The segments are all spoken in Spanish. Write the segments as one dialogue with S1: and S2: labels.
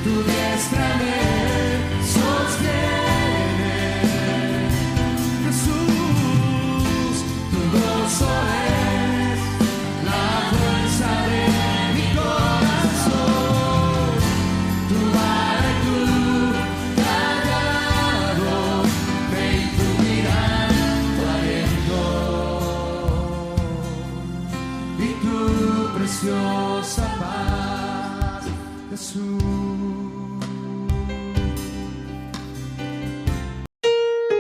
S1: tu diestra me sostiene. Jesús, tu gozo es la fuerza de mi corazón. Tu vara y tu callado me infundirán tu aliento y tu preciosa paz, Jesús.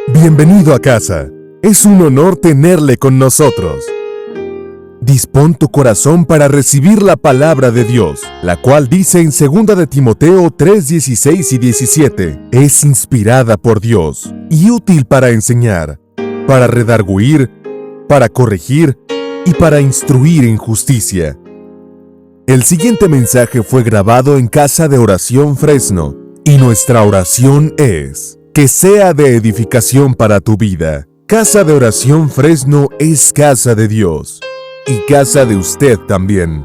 S2: Bienvenido a casa. Es un honor tenerle con nosotros. Dispón tu corazón para recibir la palabra de Dios, la cual dice en 2 de Timoteo 3:16 y 17, es inspirada por Dios y útil para enseñar, para redarguir, para corregir y para instruir en justicia. El siguiente mensaje fue grabado en Casa de Oración Fresno y nuestra oración es que sea de edificación para tu vida. Casa de Oración Fresno es casa de Dios y casa de usted también.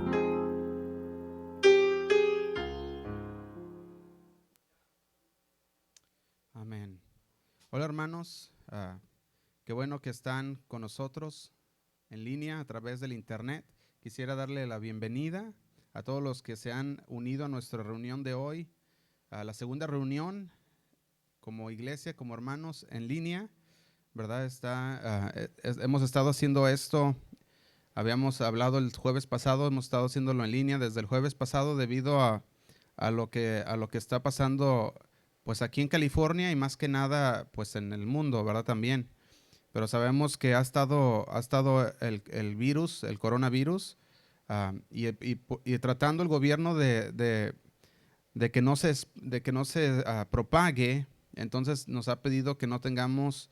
S3: Amén. Hola hermanos, qué bueno que están con nosotros en línea a través del internet. Quisiera darle la bienvenida a todos los que se han unido a nuestra reunión de hoy, a la segunda reunión como iglesia, como hermanos en línea, ¿verdad? Hemos estado haciendo esto, habíamos hablado el jueves pasado, hemos estado haciéndolo en línea desde el jueves pasado debido a lo que está pasando pues aquí en California y más que nada pues en el mundo, ¿verdad? También. Pero sabemos que ha estado el virus, el coronavirus, y tratando el gobierno de que no se propague. Entonces nos ha pedido que no tengamos,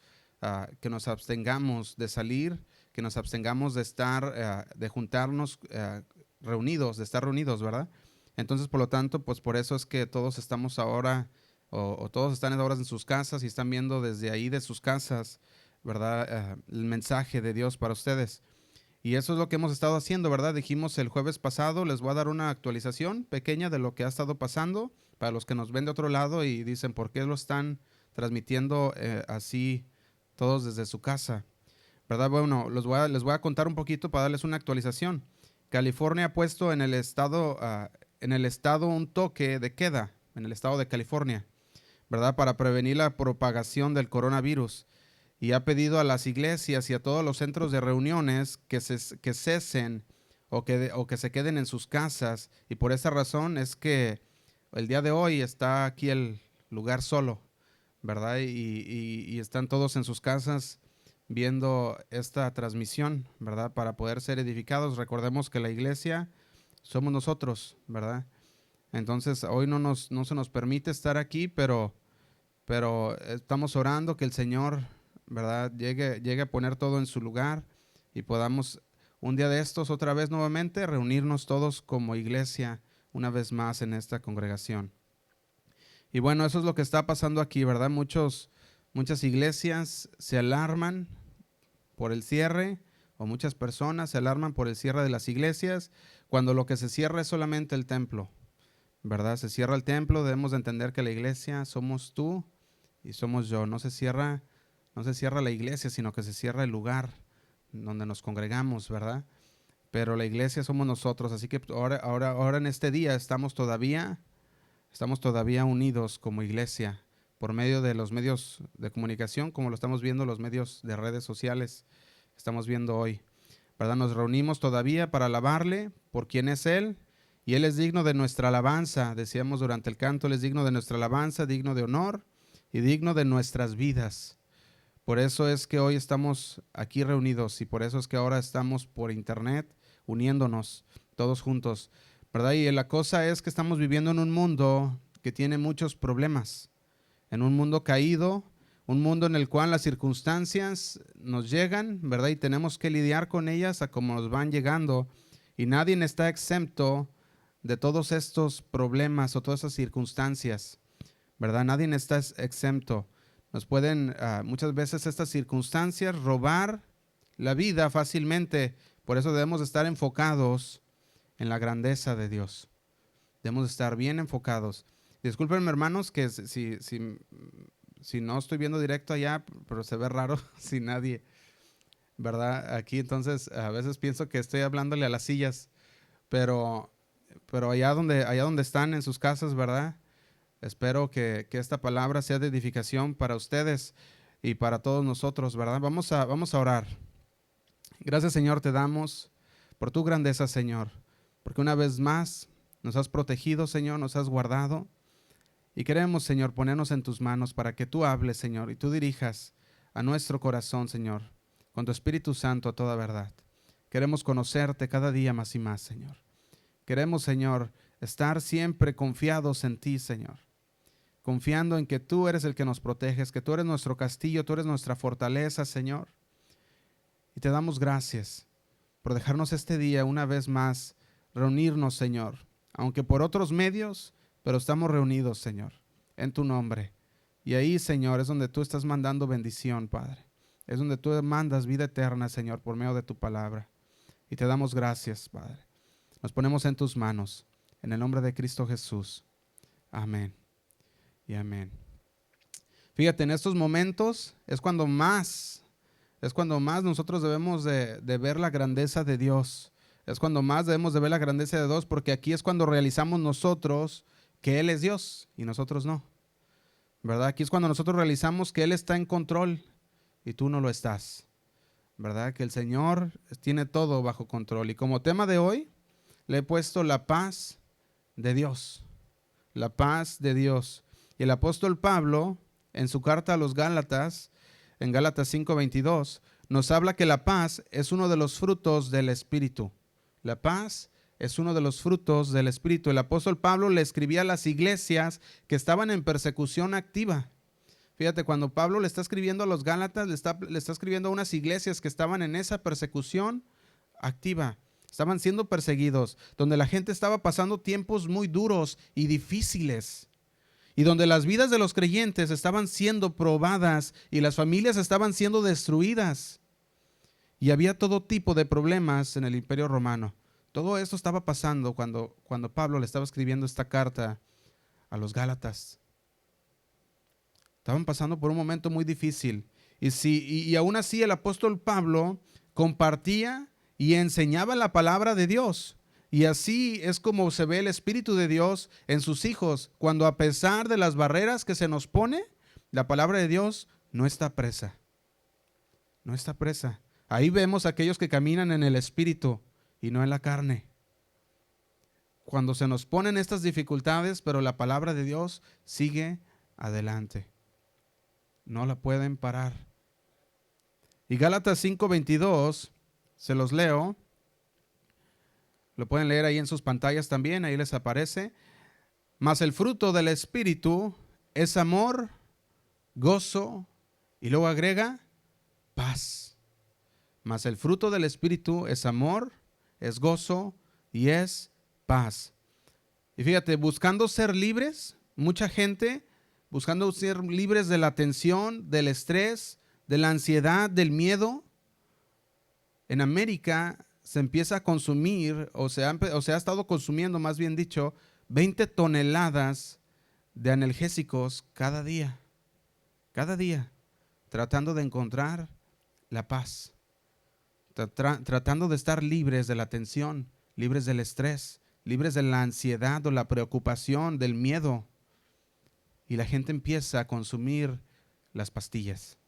S3: que nos abstengamos de salir, que nos abstengamos de estar, de juntarnos reunidos, de estar reunidos, ¿verdad? Entonces, por lo tanto, pues por eso es que todos estamos ahora, o todos están ahora en sus casas y están viendo desde ahí de sus casas, ¿verdad? El mensaje de Dios para ustedes. Y eso es lo que hemos estado haciendo, ¿verdad? Dijimos el jueves pasado, les voy a dar una actualización pequeña de lo que ha estado pasando para los que nos ven de otro lado y dicen, ¿por qué lo están transmitiendo así todos desde su casa? ¿Verdad? Bueno, les voy a contar un poquito para darles una actualización. California ha puesto en el estado un toque de queda, en el estado de California, ¿verdad? Para prevenir la propagación del coronavirus. Y ha pedido a las iglesias y a todos los centros de reuniones que cesen o que se queden en sus casas. Y por esa razón es que el día de hoy está aquí el lugar solo, ¿verdad? Y están todos en sus casas viendo esta transmisión, ¿verdad? Para poder ser edificados. Recordemos que la iglesia somos nosotros, ¿verdad? Entonces hoy no se nos permite estar aquí, pero estamos orando que el Señor, ¿verdad? Llegue a poner todo en su lugar y podamos un día de estos otra vez nuevamente reunirnos todos como iglesia una vez más en esta congregación. Y bueno, eso es lo que está pasando aquí, ¿verdad? Muchas iglesias se alarman por el cierre, o muchas personas se alarman por el cierre de las iglesias, cuando lo que se cierra es solamente el templo, ¿verdad? Se cierra el templo, debemos de entender que la iglesia somos tú y somos yo. No se cierra la iglesia, sino que se cierra el lugar donde nos congregamos, ¿verdad? Pero la iglesia somos nosotros, así que ahora en este día estamos todavía unidos como iglesia por medio de los medios de comunicación, como lo estamos viendo, los medios de redes sociales que estamos viendo hoy, ¿verdad? Nos reunimos todavía para alabarle por quién es Él, y Él es digno de nuestra alabanza. Decíamos durante el canto, Él es digno de nuestra alabanza, digno de honor y digno de nuestras vidas. Por eso es que hoy estamos aquí reunidos y por eso es que ahora estamos por internet uniéndonos todos juntos, ¿verdad? Y la cosa es que estamos viviendo en un mundo que tiene muchos problemas, en un mundo caído, un mundo en el cual las circunstancias nos llegan, ¿verdad? Y tenemos que lidiar con ellas a como nos van llegando, y nadie está exento de todos estos problemas o todas esas circunstancias, ¿verdad? Nadie está exento. Nos pueden muchas veces estas circunstancias robar la vida fácilmente. Por eso debemos estar enfocados en la grandeza de Dios. Debemos estar bien enfocados. Discúlpenme, hermanos, que si no estoy viendo directo allá, pero se ve raro sin nadie, ¿verdad? Aquí entonces a veces pienso que estoy hablándole a las sillas, pero allá donde están en sus casas, ¿verdad? Espero que esta palabra sea de edificación para ustedes y para todos nosotros, ¿verdad? Vamos a orar. Gracias, Señor, te damos por tu grandeza, Señor, porque una vez más nos has protegido, Señor, nos has guardado. Y queremos, Señor, ponernos en tus manos para que tú hables, Señor, y tú dirijas a nuestro corazón, Señor, con tu Espíritu Santo a toda verdad. Queremos conocerte cada día más y más, Señor. Queremos, Señor, estar siempre confiados en ti, Señor. Confiando en que tú eres el que nos proteges, que tú eres nuestro castillo, tú eres nuestra fortaleza, Señor. Y te damos gracias por dejarnos este día una vez más reunirnos, Señor, aunque por otros medios, pero estamos reunidos, Señor, en tu nombre. Y ahí, Señor, es donde tú estás mandando bendición, Padre. Es donde tú mandas vida eterna, Señor, por medio de tu palabra. Y te damos gracias, Padre. Nos ponemos en tus manos, en el nombre de Cristo Jesús. Amén y amén. Fíjate, en estos momentos es cuando más nosotros debemos de ver la grandeza de Dios. Es cuando más debemos de ver la grandeza de Dios, porque aquí es cuando realizamos nosotros que Él es Dios y nosotros no, ¿verdad? Aquí es cuando nosotros realizamos que Él está en control y tú no lo estás, ¿verdad? Que el Señor tiene todo bajo control. Y como tema de hoy le he puesto la paz de Dios, la paz de Dios. Y el apóstol Pablo, en su carta a los Gálatas, en Gálatas 5:22, nos habla que la paz es uno de los frutos del Espíritu. La paz es uno de los frutos del Espíritu. El apóstol Pablo le escribía a las iglesias que estaban en persecución activa. Fíjate, cuando Pablo le está escribiendo a los Gálatas, le está escribiendo a unas iglesias que estaban en esa persecución activa. Estaban siendo perseguidos, donde la gente estaba pasando tiempos muy duros y difíciles, y donde las vidas de los creyentes estaban siendo probadas y las familias estaban siendo destruidas. Y había todo tipo de problemas en el Imperio Romano. Todo esto estaba pasando cuando Pablo le estaba escribiendo esta carta a los Gálatas. Estaban pasando por un momento muy difícil. Y aún así el apóstol Pablo compartía y enseñaba la palabra de Dios. Y así es como se ve el Espíritu de Dios en sus hijos, cuando a pesar de las barreras que se nos pone, la palabra de Dios no está presa. No está presa. Ahí vemos a aquellos que caminan en el Espíritu y no en la carne. Cuando se nos ponen estas dificultades, pero la palabra de Dios sigue adelante. No la pueden parar. Y Gálatas 5:22, se los leo. Lo pueden leer ahí en sus pantallas también, ahí les aparece. Mas el fruto del Espíritu es amor, gozo, y luego agrega paz. Mas el fruto del Espíritu es amor, es gozo y es paz. Y fíjate, buscando ser libres, mucha gente buscando ser libres de la tensión, del estrés, de la ansiedad, del miedo. En América se empieza a consumir, o se ha estado consumiendo, más bien dicho, 20 toneladas de analgésicos cada día, tratando de encontrar la paz, tratando de estar libres de la tensión, libres del estrés, libres de la ansiedad o la preocupación, del miedo. Y la gente empieza a consumir las pastillas.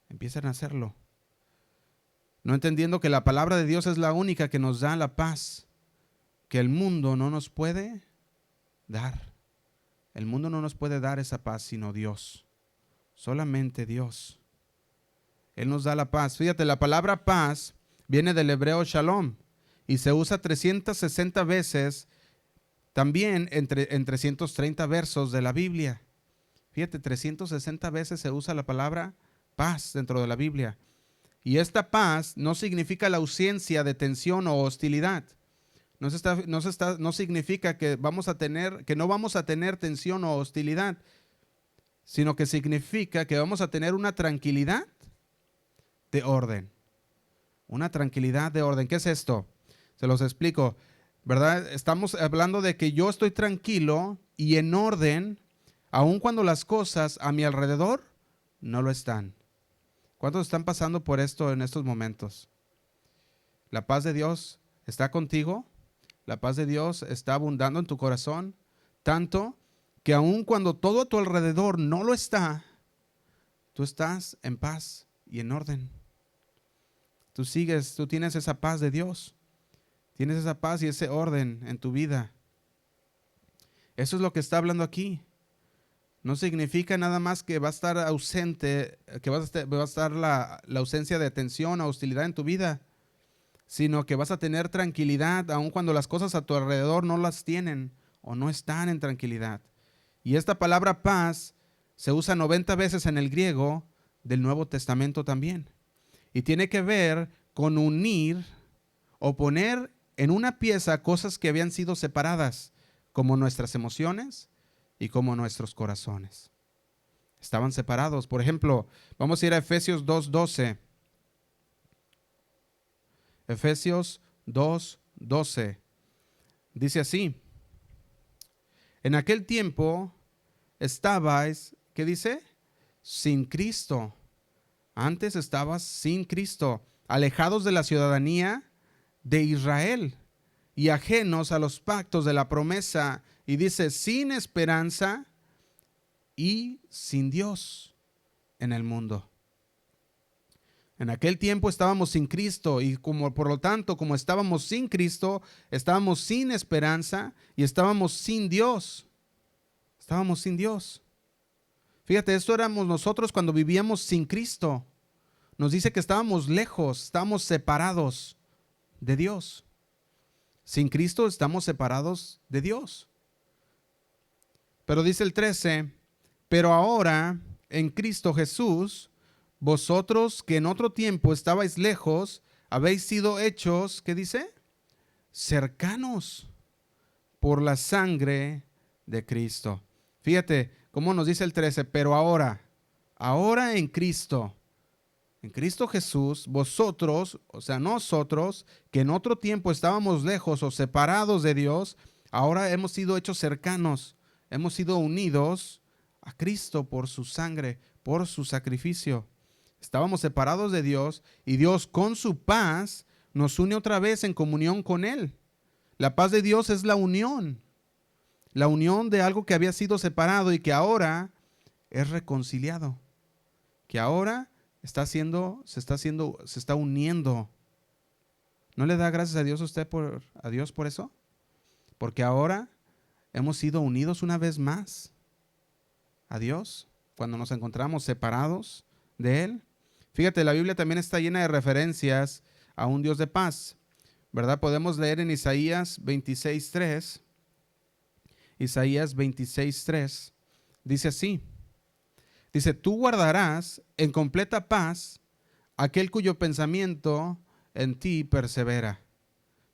S3: Empiezan a hacerlo, no entendiendo que la palabra de Dios es la única que nos da la paz que el mundo no nos puede dar. El mundo no nos puede dar esa paz sino Dios, solamente Dios. Él nos da la paz. Fíjate, la palabra paz viene del hebreo shalom y se usa 360 veces también en 330 versos de la Biblia. Fíjate, 360 veces se usa la palabra paz dentro de la Biblia. Y esta paz no significa la ausencia de tensión o hostilidad. No significa que no vamos a tener tensión o hostilidad, sino que significa que vamos a tener una tranquilidad de orden. Una tranquilidad de orden. ¿Qué es esto? Se los explico. ¿verdad? Estamos hablando de que yo estoy tranquilo y en orden, aun cuando las cosas a mi alrededor no lo están. ¿Cuántos están pasando por esto en estos momentos? ¿La paz de Dios está contigo? ¿La paz de Dios está abundando en tu corazón? Tanto que aun cuando todo a tu alrededor no lo está, tú estás en paz y en orden. Tú tienes esa paz de Dios. Tienes esa paz y ese orden en tu vida. Eso es lo que está hablando aquí. No significa nada más que va a estar ausente, que va a estar la ausencia de atención o hostilidad en tu vida, sino que vas a tener tranquilidad aun cuando las cosas a tu alrededor no las tienen o no están en tranquilidad. Y esta palabra paz se usa 90 veces en el griego del Nuevo Testamento también. Y tiene que ver con unir o poner en una pieza cosas que habían sido separadas, como nuestras emociones y como nuestros corazones. Estaban separados. Por ejemplo, vamos a ir a Efesios 2:12. Efesios 2:12. Dice así: en aquel tiempo estabais, ¿qué dice? Sin Cristo. Antes estabas sin Cristo, alejados de la ciudadanía de Israel y ajenos a los pactos de la promesa. Y dice, sin esperanza y sin Dios en el mundo. En aquel tiempo estábamos sin Cristo y por lo tanto, como estábamos sin Cristo, estábamos sin esperanza y estábamos sin Dios. Estábamos sin Dios. Fíjate, esto éramos nosotros cuando vivíamos sin Cristo. Nos dice que estábamos lejos, estábamos separados de Dios. Sin Cristo estamos separados de Dios. Pero dice el 13, pero ahora en Cristo Jesús, vosotros que en otro tiempo estabais lejos, habéis sido hechos, ¿qué dice? Cercanos por la sangre de Cristo. Fíjate cómo nos dice el 13, pero ahora en Cristo Jesús, vosotros, o sea, nosotros, que en otro tiempo estábamos lejos o separados de Dios, ahora hemos sido hechos cercanos, hemos sido unidos a Cristo por su sangre, por su sacrificio. Estábamos separados de Dios y Dios con su paz nos une otra vez en comunión con Él. La paz de Dios es la unión de algo que había sido separado y que ahora es reconciliado, que ahora se está uniendo. ¿No le da gracias a Dios a Dios por eso? Porque ahora hemos sido unidos una vez más a Dios cuando nos encontramos separados de Él. Fíjate, la Biblia también está llena de referencias a un Dios de paz, ¿verdad? Podemos leer en Isaías 26:3. Isaías 26:3 dice así. Dice, tú guardarás en completa paz aquel cuyo pensamiento en ti persevera.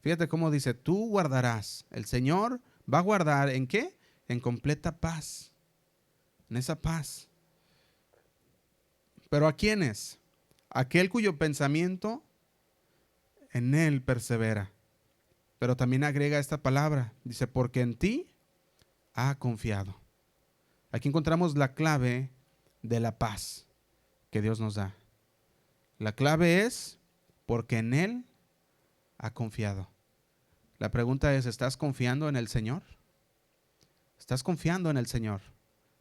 S3: Fíjate cómo dice, tú guardarás. El Señor va a guardar ¿en qué? En completa paz. En esa paz. ¿Pero a quiénes? Aquel cuyo pensamiento en Él persevera. Pero también agrega esta palabra. Dice, porque en ti ha confiado. Aquí encontramos la clave de la paz que Dios nos da. La clave es porque en Él ha confiado. La pregunta es, ¿estás confiando en el Señor? ¿Estás confiando en el Señor?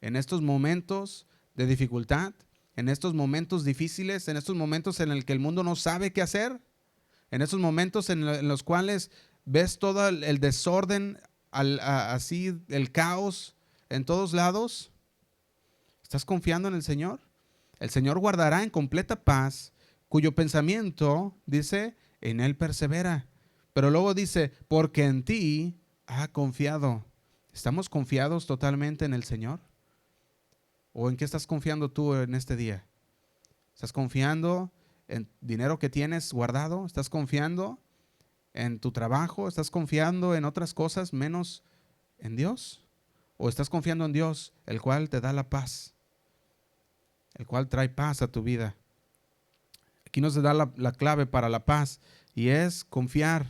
S3: En estos momentos de dificultad, en estos momentos difíciles, en estos momentos en el que el mundo no sabe qué hacer, en estos momentos en los cuales ves todo el desorden, así el caos en todos lados. ¿Estás confiando en el Señor? El Señor guardará en completa paz, cuyo pensamiento, dice, en Él persevera. Pero luego dice, porque en ti ha confiado. ¿Estamos confiados totalmente en el Señor? ¿O en qué estás confiando tú en este día? ¿Estás confiando en dinero que tienes guardado? ¿Estás confiando en tu trabajo? ¿Estás confiando en otras cosas menos en Dios? ¿O estás confiando en Dios, el cual te da la paz? El cual trae paz a tu vida. Aquí nos da la clave para la paz y es confiar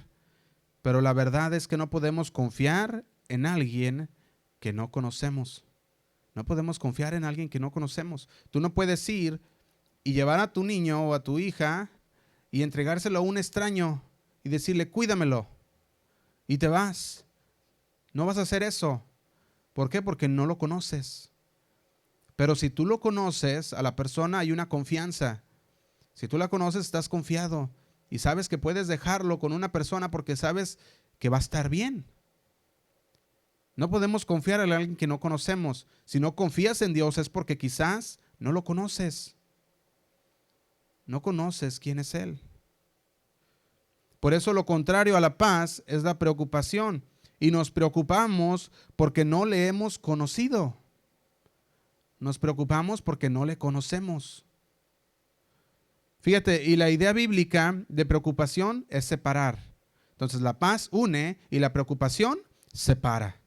S3: Pero la verdad es que no podemos confiar en alguien que no conocemos. No podemos confiar en alguien que no conocemos. Tú no puedes ir y llevar a tu niño o a tu hija y entregárselo a un extraño y decirle, cuídamelo, y te vas. No vas a hacer eso. ¿Por qué? Porque no lo conoces. Pero si tú lo conoces, a la persona hay una confianza. Si tú la conoces, estás confiado y sabes que puedes dejarlo con una persona porque sabes que va a estar bien. No podemos confiar en alguien que no conocemos. Si no confías en Dios es porque quizás no lo conoces. No conoces quién es Él. Por eso lo contrario a la paz es la preocupación. Y nos preocupamos porque no le hemos conocido. Nos preocupamos porque no le conocemos. Fíjate, y la idea bíblica de preocupación es separar. Entonces la paz une y la preocupación separa.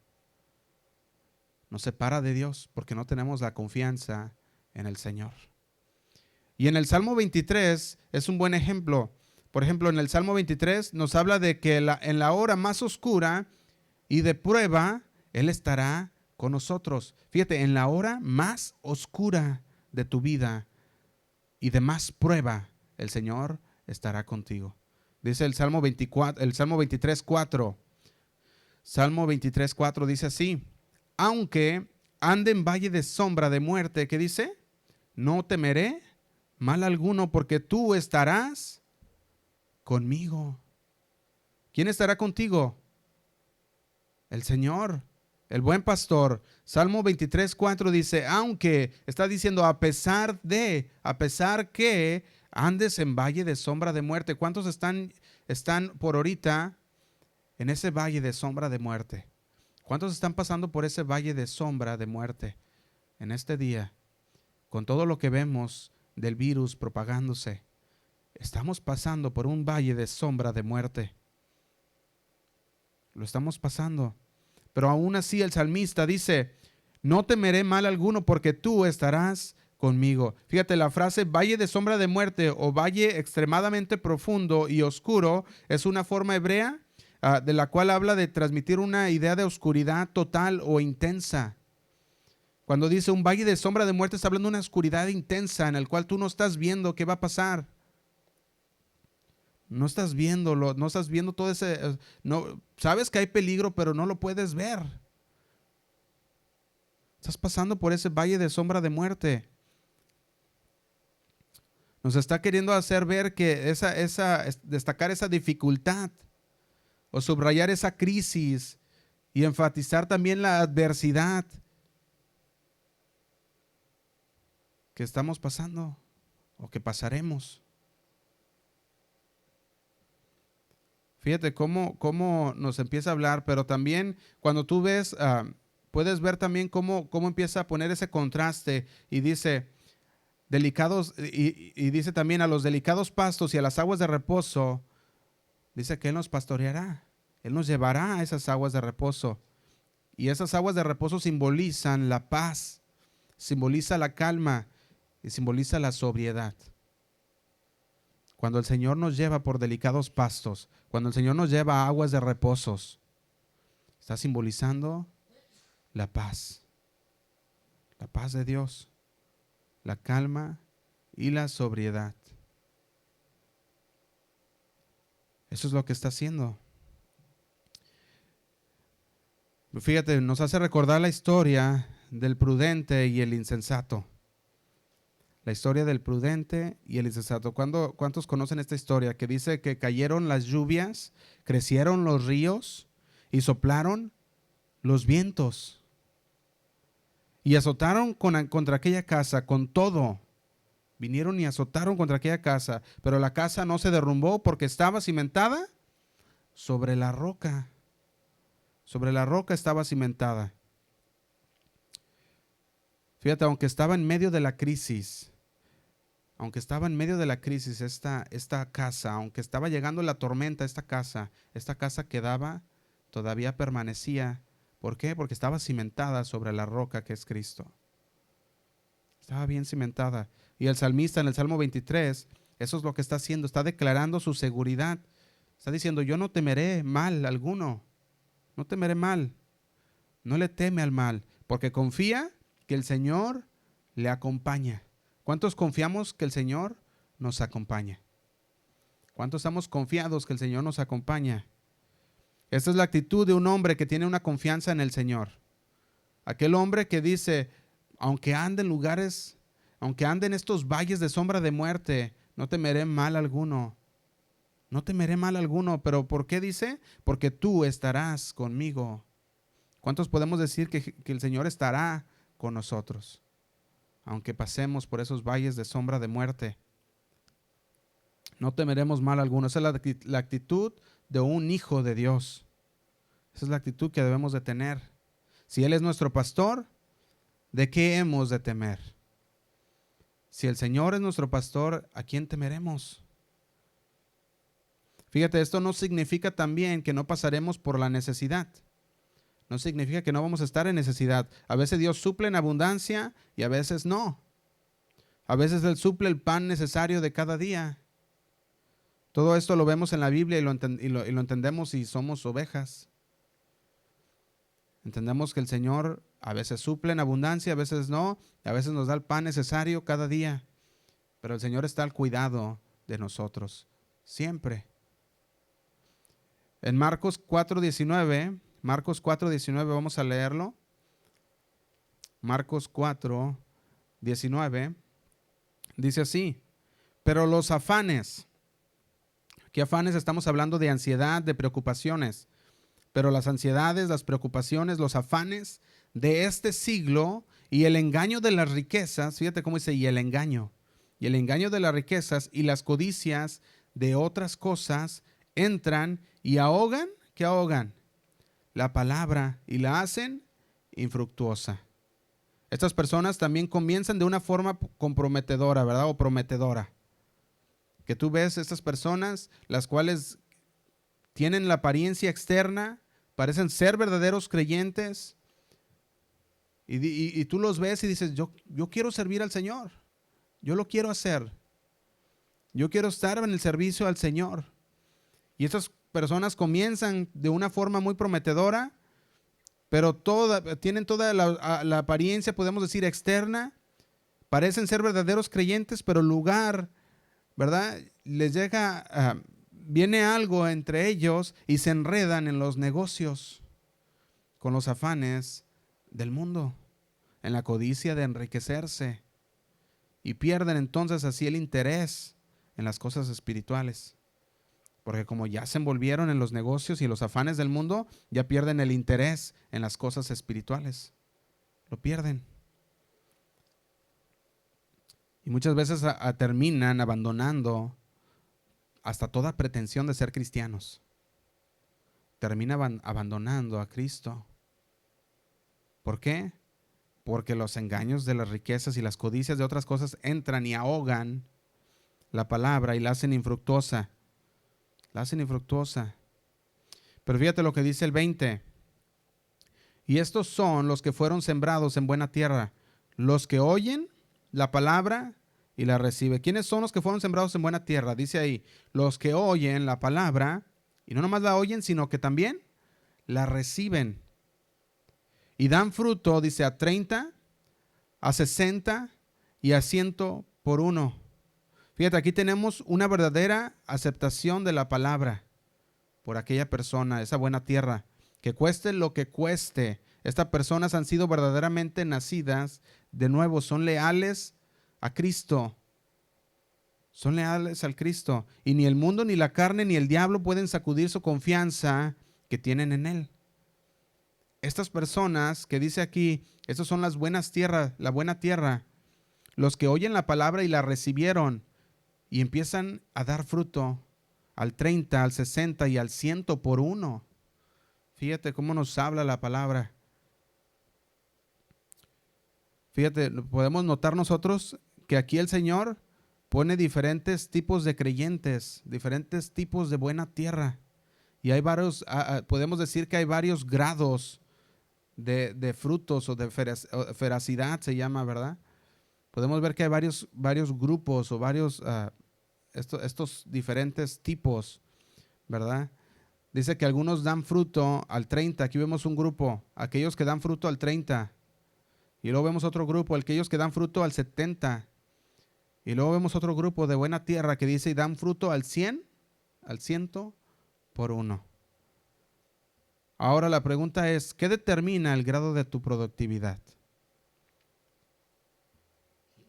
S3: Nos separa de Dios porque no tenemos la confianza en el Señor. Y en el Salmo 23 es un buen ejemplo. Por ejemplo, en el Salmo 23 nos habla de que en la hora más oscura y de prueba, Él estará con nosotros. Fíjate, en la hora más oscura de tu vida y de más prueba, el Señor estará contigo. Dice el Salmo 23:4. Salmo 23:4 dice así: aunque ande en valle de sombra de muerte, ¿qué dice? No temeré mal alguno, porque tú estarás conmigo. ¿Quién estará contigo? El Señor, el buen pastor. Salmo 23:4 dice, aunque, está diciendo a pesar que andes en valle de sombra de muerte. ¿Cuántos están por ahorita en ese valle de sombra de muerte? ¿Cuántos están pasando por ese valle de sombra de muerte en este día? Con todo lo que vemos del virus propagándose, estamos pasando por un valle de sombra de muerte. Lo estamos pasando. Pero aún así el salmista dice, no temeré mal alguno porque tú estarás conmigo. Fíjate, la frase valle de sombra de muerte o valle extremadamente profundo y oscuro es una forma hebrea de la cual habla de transmitir una idea de oscuridad total o intensa. Cuando dice un valle de sombra de muerte, está hablando de una oscuridad intensa en la cual tú no estás viendo qué va a pasar. No estás viéndolo, no estás viendo todo ese... No, sabes que hay peligro, pero no lo puedes ver. Estás pasando por ese valle de sombra de muerte. Nos está queriendo hacer ver que destacar esa dificultad o subrayar esa crisis y enfatizar también la adversidad que estamos pasando o que pasaremos. Fíjate cómo nos empieza a hablar, pero también cuando tú ves, puedes ver también cómo empieza a poner ese contraste y dice, delicados, y dice también a los delicados pastos y a las aguas de reposo, dice que Él nos pastoreará, Él nos llevará a esas aguas de reposo. Y esas aguas de reposo simbolizan la paz, simboliza la calma y simboliza la sobriedad. Cuando el Señor nos lleva por delicados pastos, cuando el Señor nos lleva a aguas de reposos, está simbolizando la paz de Dios, la calma y la sobriedad. Eso es lo que está haciendo. Fíjate, nos hace recordar la historia del prudente y el insensato. La historia del prudente y el insensato. ¿Cuántos conocen esta historia? Que dice que cayeron las lluvias, crecieron los ríos y soplaron los vientos. Y azotaron contra aquella casa con todo. Vinieron y azotaron contra aquella casa, pero la casa no se derrumbó porque estaba cimentada sobre la roca. Sobre la roca estaba cimentada. Fíjate, aunque estaba en medio de la crisis, esta casa, aunque estaba llegando la tormenta, esta casa todavía permanecía. ¿Por qué? Porque estaba cimentada sobre la roca que es Cristo. Estaba bien cimentada. Y el salmista en el Salmo 23, eso es lo que está haciendo, está declarando su seguridad. Está diciendo, yo no temeré mal alguno. No temeré mal. No le teme al mal, porque confía que el Señor le acompaña. ¿Cuántos confiamos que el Señor nos acompaña? ¿Cuántos estamos confiados que el Señor nos acompaña? Esta es la actitud de un hombre que tiene una confianza en el Señor. Aquel hombre que dice, aunque ande en lugares, aunque ande en estos valles de sombra de muerte, no temeré mal alguno. No temeré mal alguno. ¿Pero por qué dice? Porque tú estarás conmigo. ¿Cuántos podemos decir que el Señor estará con nosotros? Aunque pasemos por esos valles de sombra de muerte. No temeremos mal alguno. Esa es la actitud de un hijo de Dios. Esa es la actitud que debemos de tener. Si Él es nuestro pastor, ¿de qué hemos de temer? Si el Señor es nuestro pastor, ¿a quién temeremos? Fíjate, esto no significa también que no pasaremos por la necesidad. No significa que no vamos a estar en necesidad. A veces Dios suple en abundancia y a veces no. A veces Él suple el pan necesario de cada día. Todo esto lo vemos en la Biblia y lo entendemos si somos ovejas. Entendemos que el Señor a veces suple en abundancia, a veces no, a veces nos da el pan necesario cada día. Pero el Señor está al cuidado de nosotros, siempre. En Marcos 4:19, vamos a leerlo. Marcos 4:19, dice así, pero los afanes, ¿qué afanes? Estamos hablando de ansiedad, de preocupaciones. Pero las ansiedades, las preocupaciones, los afanes de este siglo y el engaño de las riquezas, fíjate cómo dice, y el engaño de las riquezas y las codicias de otras cosas entran y ahogan, ¿qué ahogan? La palabra y la hacen infructuosa. Estas personas también comienzan de una forma comprometedora, ¿verdad? O prometedora. Que tú ves estas personas, las cuales tienen la apariencia externa, parecen ser verdaderos creyentes, y tú los ves y dices, yo quiero servir al Señor, yo lo quiero hacer, yo quiero estar en el servicio al Señor. Y estas personas comienzan de una forma muy prometedora, pero tienen toda la apariencia, podemos decir, externa, parecen ser verdaderos creyentes, pero el lugar, ¿verdad? Les llega viene algo entre ellos y se enredan en los negocios con los afanes del mundo, en la codicia de enriquecerse, y pierden entonces así el interés en las cosas espirituales, porque como ya se envolvieron en los negocios y los afanes del mundo, ya pierden el interés en las cosas espirituales, lo pierden. Y muchas veces terminan abandonando hasta toda pretensión de ser cristianos. Terminan abandonando a Cristo. ¿Por qué? Porque los engaños de las riquezas y las codicias de otras cosas entran y ahogan la palabra y la hacen infructuosa. La hacen infructuosa. Pero fíjate lo que dice el 20. Y estos son los que fueron sembrados en buena tierra, los que oyen la palabra y la reciben. ¿Quiénes son los que fueron sembrados en buena tierra? Dice ahí, los que oyen la palabra, y no nomás la oyen, sino que también la reciben. Y dan fruto, dice, a 30, a 60 y a 100 por uno. Fíjate, aquí tenemos una verdadera aceptación de la palabra por aquella persona, esa buena tierra. Que cueste lo que cueste. Estas personas han sido verdaderamente nacidas de nuevo, son leales a Cristo. Son leales al Cristo. Y ni el mundo, ni la carne, ni el diablo pueden sacudir su confianza que tienen en Él. Estas personas que dice aquí, estas son las buenas tierras, la buena tierra. Los que oyen la palabra y la recibieron y empiezan a dar fruto al 30, al 60 y al 100 por uno. Fíjate cómo nos habla la palabra. Fíjate, podemos notar nosotros que aquí el Señor pone diferentes tipos de creyentes, diferentes tipos de buena tierra. Y hay varios, podemos decir que hay varios grados de frutos o de feracidad se llama, ¿verdad? Podemos ver que hay varios grupos o varios, estos diferentes tipos. ¿verdad? Dice que algunos dan fruto al 30. Aquí vemos un grupo, aquellos que dan fruto al 30. Y luego vemos otro grupo, aquellos que dan fruto al 70. Y luego vemos otro grupo de buena tierra que dice y dan fruto al 100, al 100 por uno. Ahora la pregunta es, ¿qué determina el grado de tu productividad?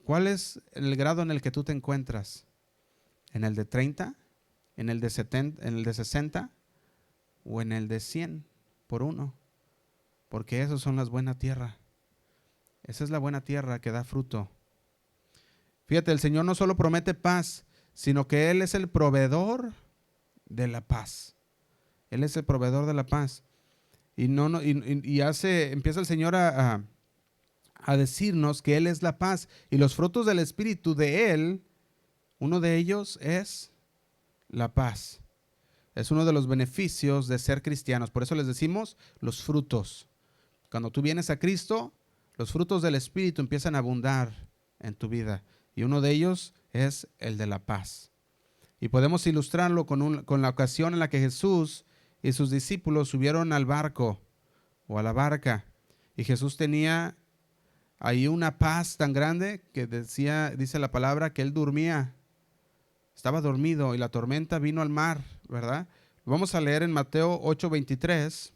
S3: ¿Cuál es el grado en el que tú te encuentras? ¿En el de 30? ¿En el de 70? ¿En el de 60? ¿O en el de 100 por uno? Porque esos son las buenas tierras. Esa es la buena tierra que da fruto. Fíjate, el Señor no solo promete paz, sino que Él es el proveedor de la paz. Él es el proveedor de la paz. Empieza el Señor a decirnos que Él es la paz. Y los frutos del Espíritu de Él, uno de ellos es la paz. Es uno de los beneficios de ser cristianos. Por eso les decimos los frutos. Cuando tú vienes a Cristo, los frutos del Espíritu empiezan a abundar en tu vida. Y uno de ellos es el de la paz. Y podemos ilustrarlo con la ocasión en la que Jesús y sus discípulos subieron al barco o a la barca. Y Jesús tenía ahí una paz tan grande que dice la palabra que él dormía. Estaba dormido y la tormenta vino al mar, ¿verdad? Vamos a leer en Mateo 8:23.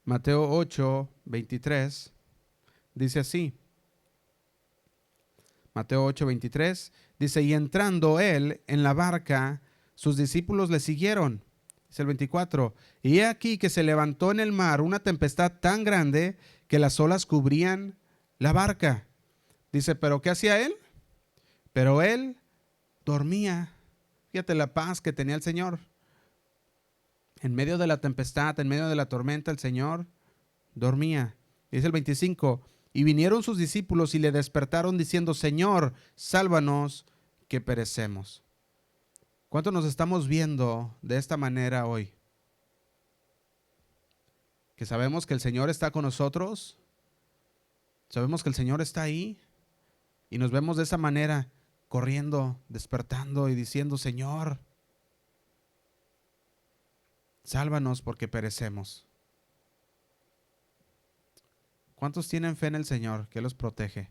S3: Mateo 8:23 dice así. Mateo 8:23 dice, y entrando él en la barca, sus discípulos le siguieron. Dice el 24, y he aquí que se levantó en el mar una tempestad tan grande que las olas cubrían la barca. Dice, ¿pero qué hacía él? Pero él dormía. Fíjate la paz que tenía el Señor. En medio de la tempestad, en medio de la tormenta, el Señor dormía. Dice el 25, y vinieron sus discípulos y le despertaron diciendo, Señor, sálvanos que perecemos. ¿Cuánto nos estamos viendo de esta manera hoy? Que sabemos que el Señor está con nosotros, sabemos que el Señor está ahí y nos vemos de esa manera, corriendo, despertando y diciendo, Señor, sálvanos porque perecemos. ¿Cuántos tienen fe en el Señor que los protege?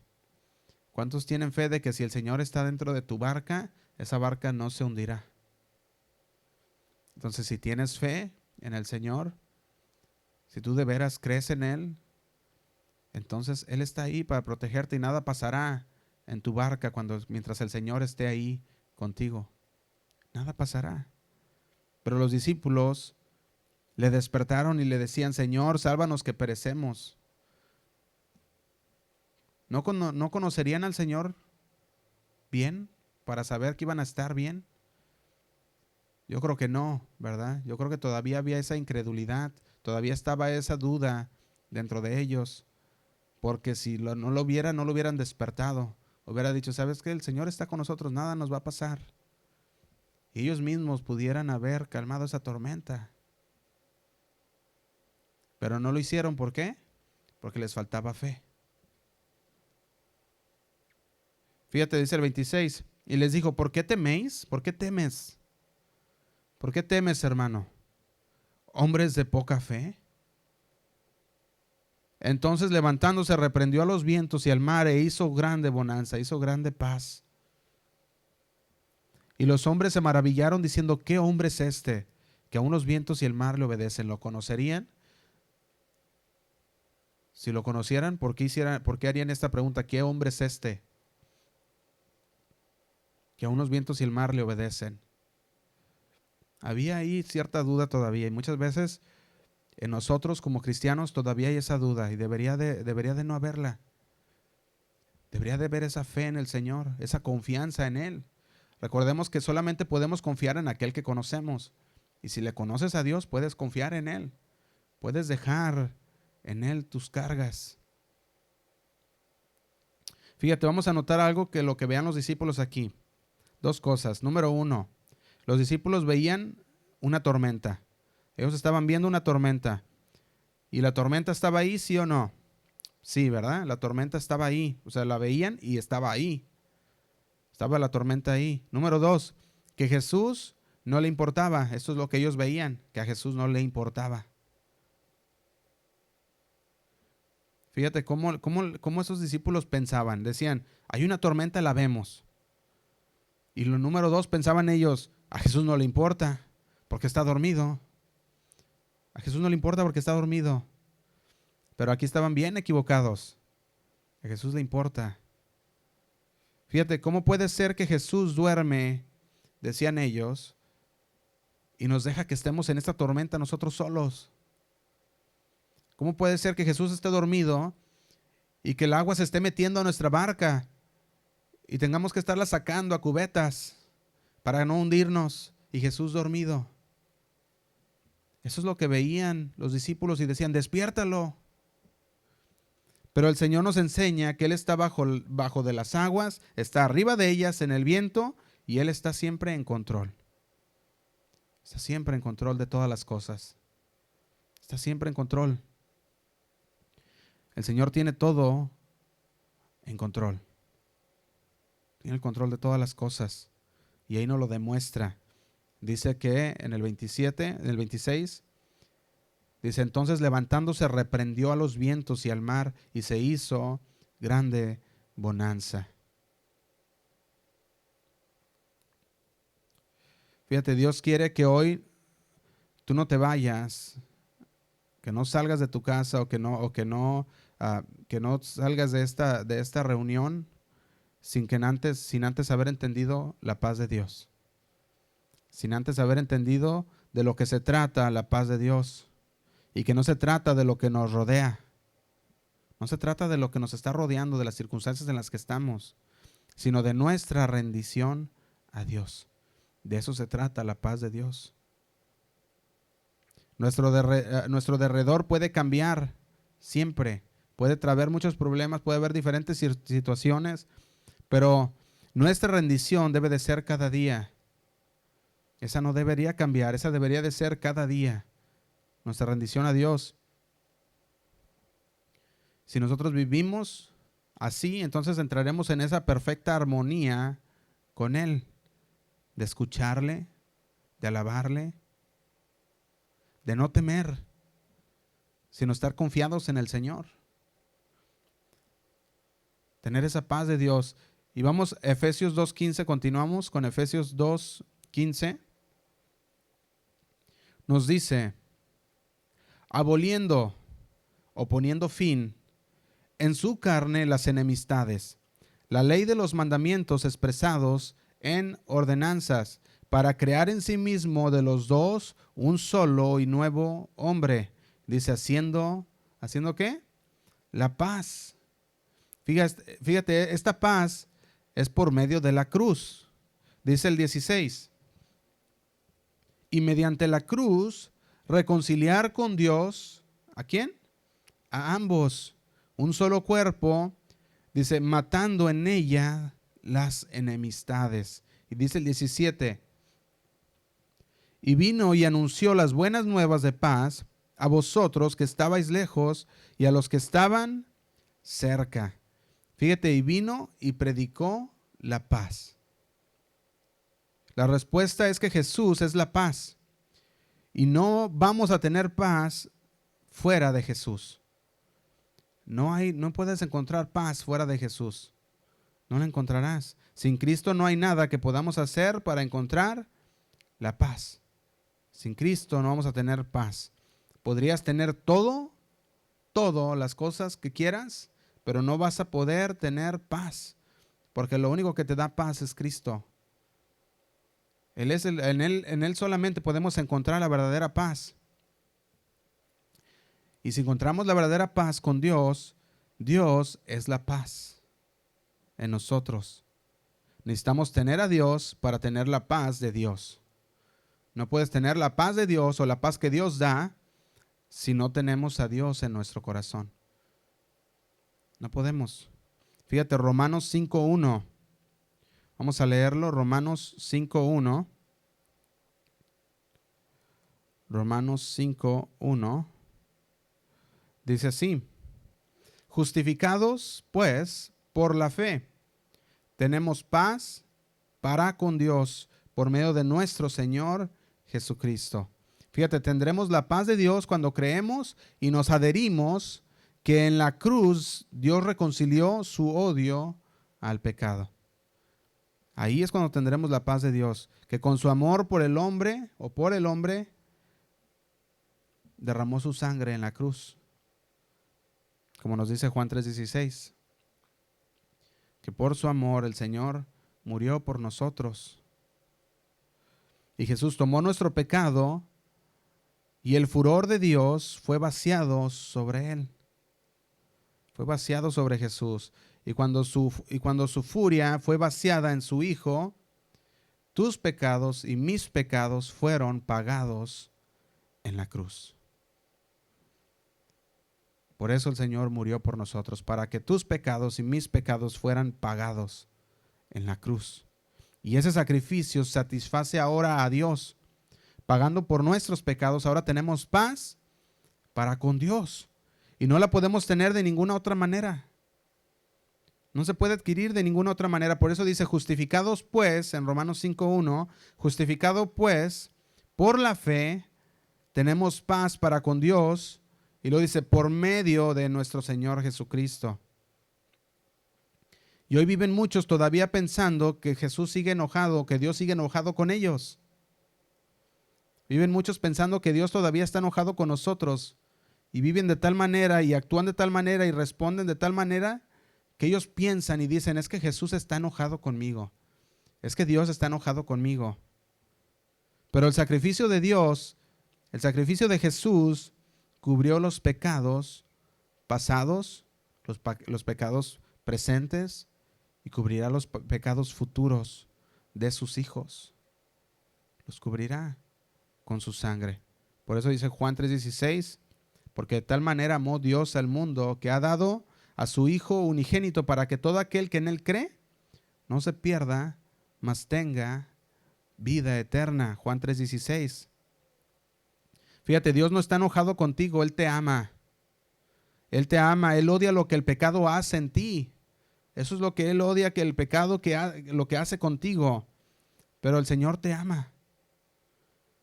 S3: ¿Cuántos tienen fe de que si el Señor está dentro de tu barca, esa barca no se hundirá? Entonces, si tienes fe en el Señor, si tú de veras crees en Él, entonces Él está ahí para protegerte y nada pasará en tu barca mientras el Señor esté ahí contigo. Nada pasará. Pero los discípulos le despertaron y le decían, Señor, sálvanos que perecemos. ¿No conocerían al Señor bien para saber que iban a estar bien? Yo creo que no, ¿verdad? Yo creo que todavía había esa incredulidad, todavía estaba esa duda dentro de ellos, porque si no lo hubieran despertado, hubiera dicho, ¿sabes qué? El Señor está con nosotros, nada nos va a pasar. Y ellos mismos pudieran haber calmado esa tormenta. Pero no lo hicieron, ¿por qué? Porque les faltaba fe. Fíjate, dice el 26, y les dijo, ¿por qué teméis? ¿Por qué temes? ¿Por qué temes, hermano? ¿Hombres de poca fe? Entonces levantándose reprendió a los vientos y al mar e hizo grande bonanza, hizo grande paz. Y los hombres se maravillaron diciendo, ¿qué hombre es este? Que aun los vientos y el mar le obedecen. ¿Lo conocerían? Si lo conocieran, ¿por qué harían esta pregunta? ¿Qué hombre es este? Que aun los vientos y el mar le obedecen. Había ahí cierta duda todavía y muchas veces en nosotros como cristianos todavía hay esa duda y debería de no haberla. Debería de haber esa fe en el Señor, esa confianza en Él. Recordemos que solamente podemos confiar en aquel que conocemos y si le conoces a Dios puedes confiar en Él, puedes dejar en Él tus cargas. Fíjate, vamos a notar algo que lo que vean los discípulos aquí. Dos cosas. Número uno, los discípulos veían una tormenta. Ellos estaban viendo una tormenta. ¿Y la tormenta estaba ahí, sí o no? Sí, ¿verdad? La tormenta estaba ahí. O sea, la veían y estaba ahí. Estaba la tormenta ahí. Número dos, que Jesús no le importaba. Eso es lo que ellos veían, que a Jesús no le importaba. Fíjate cómo esos discípulos pensaban. Decían, hay una tormenta, la vemos. Y lo número 2, pensaban ellos, a Jesús no le importa porque está dormido. A Jesús no le importa porque está dormido. Pero aquí estaban bien equivocados. A Jesús le importa. Fíjate, ¿cómo puede ser que Jesús duerme, decían ellos, y nos deja que estemos en esta tormenta nosotros solos? ¿Cómo puede ser que Jesús esté dormido y que el agua se esté metiendo a nuestra barca y tengamos que estarla sacando a cubetas para no hundirnos y Jesús dormido? Eso es lo que veían los discípulos y decían, despiértalo. Pero el Señor nos enseña que Él está bajo de las aguas, está arriba de ellas en el viento y Él está siempre en control. Está siempre en control de todas las cosas. Está siempre en control. El Señor tiene todo en control. Tiene el control de todas las cosas. Y ahí nos lo demuestra. Dice que en el 26, dice, entonces levantándose reprendió a los vientos y al mar y se hizo grande bonanza. Fíjate, Dios quiere que hoy tú no te vayas, que no salgas de tu casa o que no salgas de esta reunión sin antes haber entendido la paz de Dios. Sin antes haber entendido de lo que se trata la paz de Dios. Y que no se trata de lo que nos rodea. No se trata de lo que nos está rodeando, de las circunstancias en las que estamos, sino de nuestra rendición a Dios. De eso se trata la paz de Dios. Nuestro derredor puede cambiar siempre. Puede traer muchos problemas, puede haber diferentes situaciones, pero nuestra rendición debe de ser cada día. Esa no debería cambiar, esa debería de ser cada día. Nuestra rendición a Dios. Si nosotros vivimos así, entonces entraremos en esa perfecta armonía con Él, de escucharle, de alabarle, de no temer, sino estar confiados en el Señor. Tener esa paz de Dios. Y vamos a Efesios 2:15, continuamos con Efesios 2:15. Nos dice, aboliendo o poniendo fin en su carne las enemistades, la ley de los mandamientos expresados en ordenanzas, para crear en sí mismo de los dos un solo y nuevo hombre. Dice, ¿haciendo qué? La paz. Fíjate, esta paz es por medio de la cruz. Dice el 16. Y mediante la cruz reconciliar con Dios, ¿a quién? A ambos, un solo cuerpo, dice, matando en ella las enemistades. Y dice el 17, y vino y anunció las buenas nuevas de paz a vosotros que estabais lejos y a los que estaban cerca. Fíjate, y vino y predicó la paz. La respuesta es que Jesús es la paz. Y no vamos a tener paz fuera de Jesús. No puedes encontrar paz fuera de Jesús. No la encontrarás. Sin Cristo no hay nada que podamos hacer para encontrar la paz. Sin Cristo no vamos a tener paz. Podrías tener todo, las cosas que quieras, pero no vas a poder tener paz, porque lo único que te da paz es Cristo. En Él solamente podemos encontrar la verdadera paz. Y si encontramos la verdadera paz con Dios, Dios es la paz en nosotros. Necesitamos tener a Dios para tener la paz de Dios. No puedes tener la paz de Dios o la paz que Dios da si no tenemos a Dios en nuestro corazón. No podemos. Fíjate, Romanos 5:1. Vamos a leerlo, Romanos 5:1. Romanos 5:1. Dice así: justificados, pues, por la fe, tenemos paz para con Dios por medio de nuestro Señor Jesucristo. Fíjate, tendremos la paz de Dios cuando creemos y nos adherimos que en la cruz Dios reconcilió su odio al pecado. Ahí es cuando tendremos la paz de Dios, que con su amor por el hombre o por el hombre derramó su sangre en la cruz. Como nos dice Juan 3:16, que por su amor el Señor murió por nosotros. Y Jesús tomó nuestro pecado y el furor de Dios fue vaciado sobre él. Fue vaciado sobre Jesús. Y cuando su furia fue vaciada en su Hijo, tus pecados y mis pecados fueron pagados en la cruz. Por eso el Señor murió por nosotros, para que tus pecados y mis pecados fueran pagados en la cruz. Y ese sacrificio satisface ahora a Dios. Pagando por nuestros pecados, ahora tenemos paz para con Dios. Y no la podemos tener de ninguna otra manera. No se puede adquirir de ninguna otra manera. Por eso dice, justificados pues, en Romanos 5:1, justificado pues, por la fe, tenemos paz para con Dios. Y lo dice, por medio de nuestro Señor Jesucristo. Y hoy viven muchos todavía pensando que Jesús sigue enojado, que Dios sigue enojado con ellos. Viven muchos pensando que Dios todavía está enojado con nosotros. Y viven de tal manera y actúan de tal manera y responden de tal manera que ellos piensan y dicen, es que Jesús está enojado conmigo. Es que Dios está enojado conmigo. Pero el sacrificio de Dios, el sacrificio de Jesús, cubrió los pecados pasados, los pecados presentes y cubrirá los pecados futuros de sus hijos. Los cubrirá con su sangre. Por eso dice Juan 3:16, porque de tal manera amó Dios al mundo que ha dado a su Hijo unigénito para que todo aquel que en él cree no se pierda, mas tenga vida eterna. Juan 3:16. Fíjate, Dios no está enojado contigo, Él te ama. Él te ama, Él odia lo que el pecado hace en ti. Eso es lo que Él odia, que el pecado, lo que hace contigo. Pero el Señor te ama.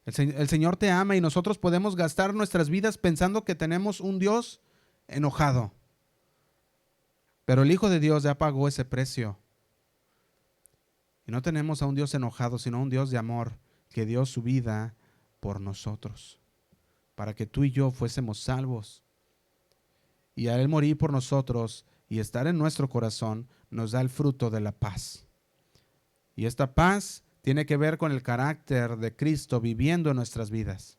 S3: El Señor te ama y nosotros podemos gastar nuestras vidas pensando que tenemos un Dios enojado. Pero el Hijo de Dios ya pagó ese precio. Y no tenemos a un Dios enojado, sino a un Dios de amor que dio su vida por nosotros, para que tú y yo fuésemos salvos. Y a Él morir por nosotros y estar en nuestro corazón nos da el fruto de la paz. Y esta paz tiene que ver con el carácter de Cristo viviendo en nuestras vidas.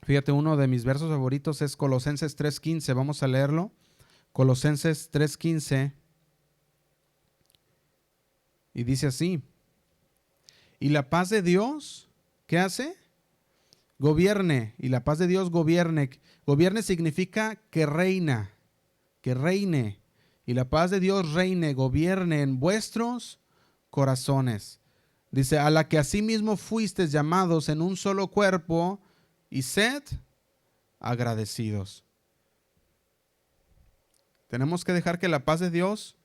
S3: Fíjate, uno de mis versos favoritos es Colosenses 3:15. Vamos a leerlo. Colosenses 3:15. Y dice así. Y la paz de Dios, ¿qué hace? Gobierne. Y la paz de Dios gobierne. Gobierne significa que reina, que reine. Y la paz de Dios reine, gobierne en vuestros corazones. Dice, a la que asimismo fuisteis llamados en un solo cuerpo, y sed agradecidos. Tenemos que dejar que la paz de Dios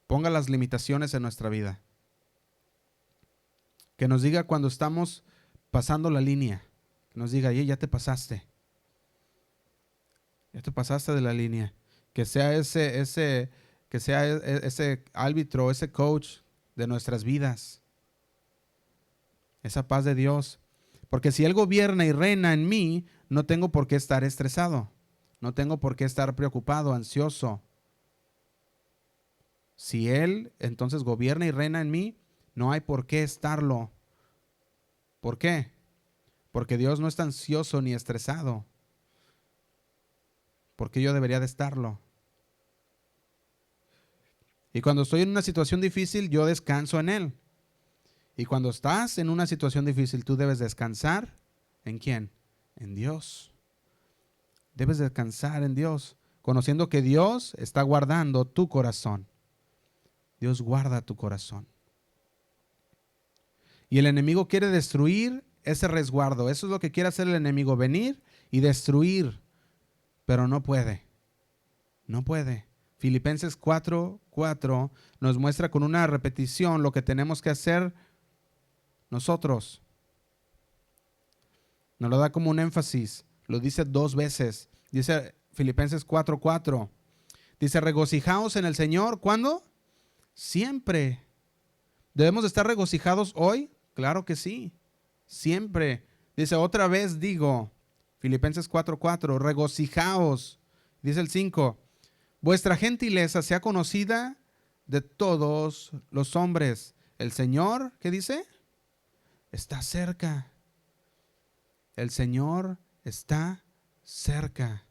S3: ponga las limitaciones en nuestra vida. Que nos diga cuando estamos pasando la línea. Que nos diga, ya te pasaste. Ya te pasaste de la línea. Que sea ese árbitro, ese coach de nuestras vidas. Esa paz de Dios. Porque si Él gobierna y reina en mí, no tengo por qué estar estresado. No tengo por qué estar preocupado, ansioso. Si Él entonces gobierna y reina en mí, no hay por qué estarlo. ¿Por qué? Porque Dios no está ansioso ni estresado. ¿Por qué yo debería de estarlo? Y cuando estoy en una situación difícil, yo descanso en Él. Y cuando estás en una situación difícil, tú debes descansar ¿en quién? En Dios. Debes descansar en Dios, conociendo que Dios está guardando tu corazón. Dios guarda tu corazón. Y el enemigo quiere destruir ese resguardo. Eso es lo que quiere hacer el enemigo, venir y destruir. Pero no puede. No puede. Filipenses 4:4 nos muestra con una repetición lo que tenemos que hacer nosotros. Nos lo da como un énfasis. Lo dice 2 veces. Dice Filipenses 4:4. Dice, regocijaos en el Señor. ¿Cuándo? Siempre. ¿Debemos de estar regocijados hoy? Claro que sí. Siempre. Dice, otra vez digo, Filipenses 4:4, regocijaos. Dice el 5, vuestra gentileza sea conocida de todos los hombres. El Señor, ¿qué dice? Está cerca. El Señor está cerca.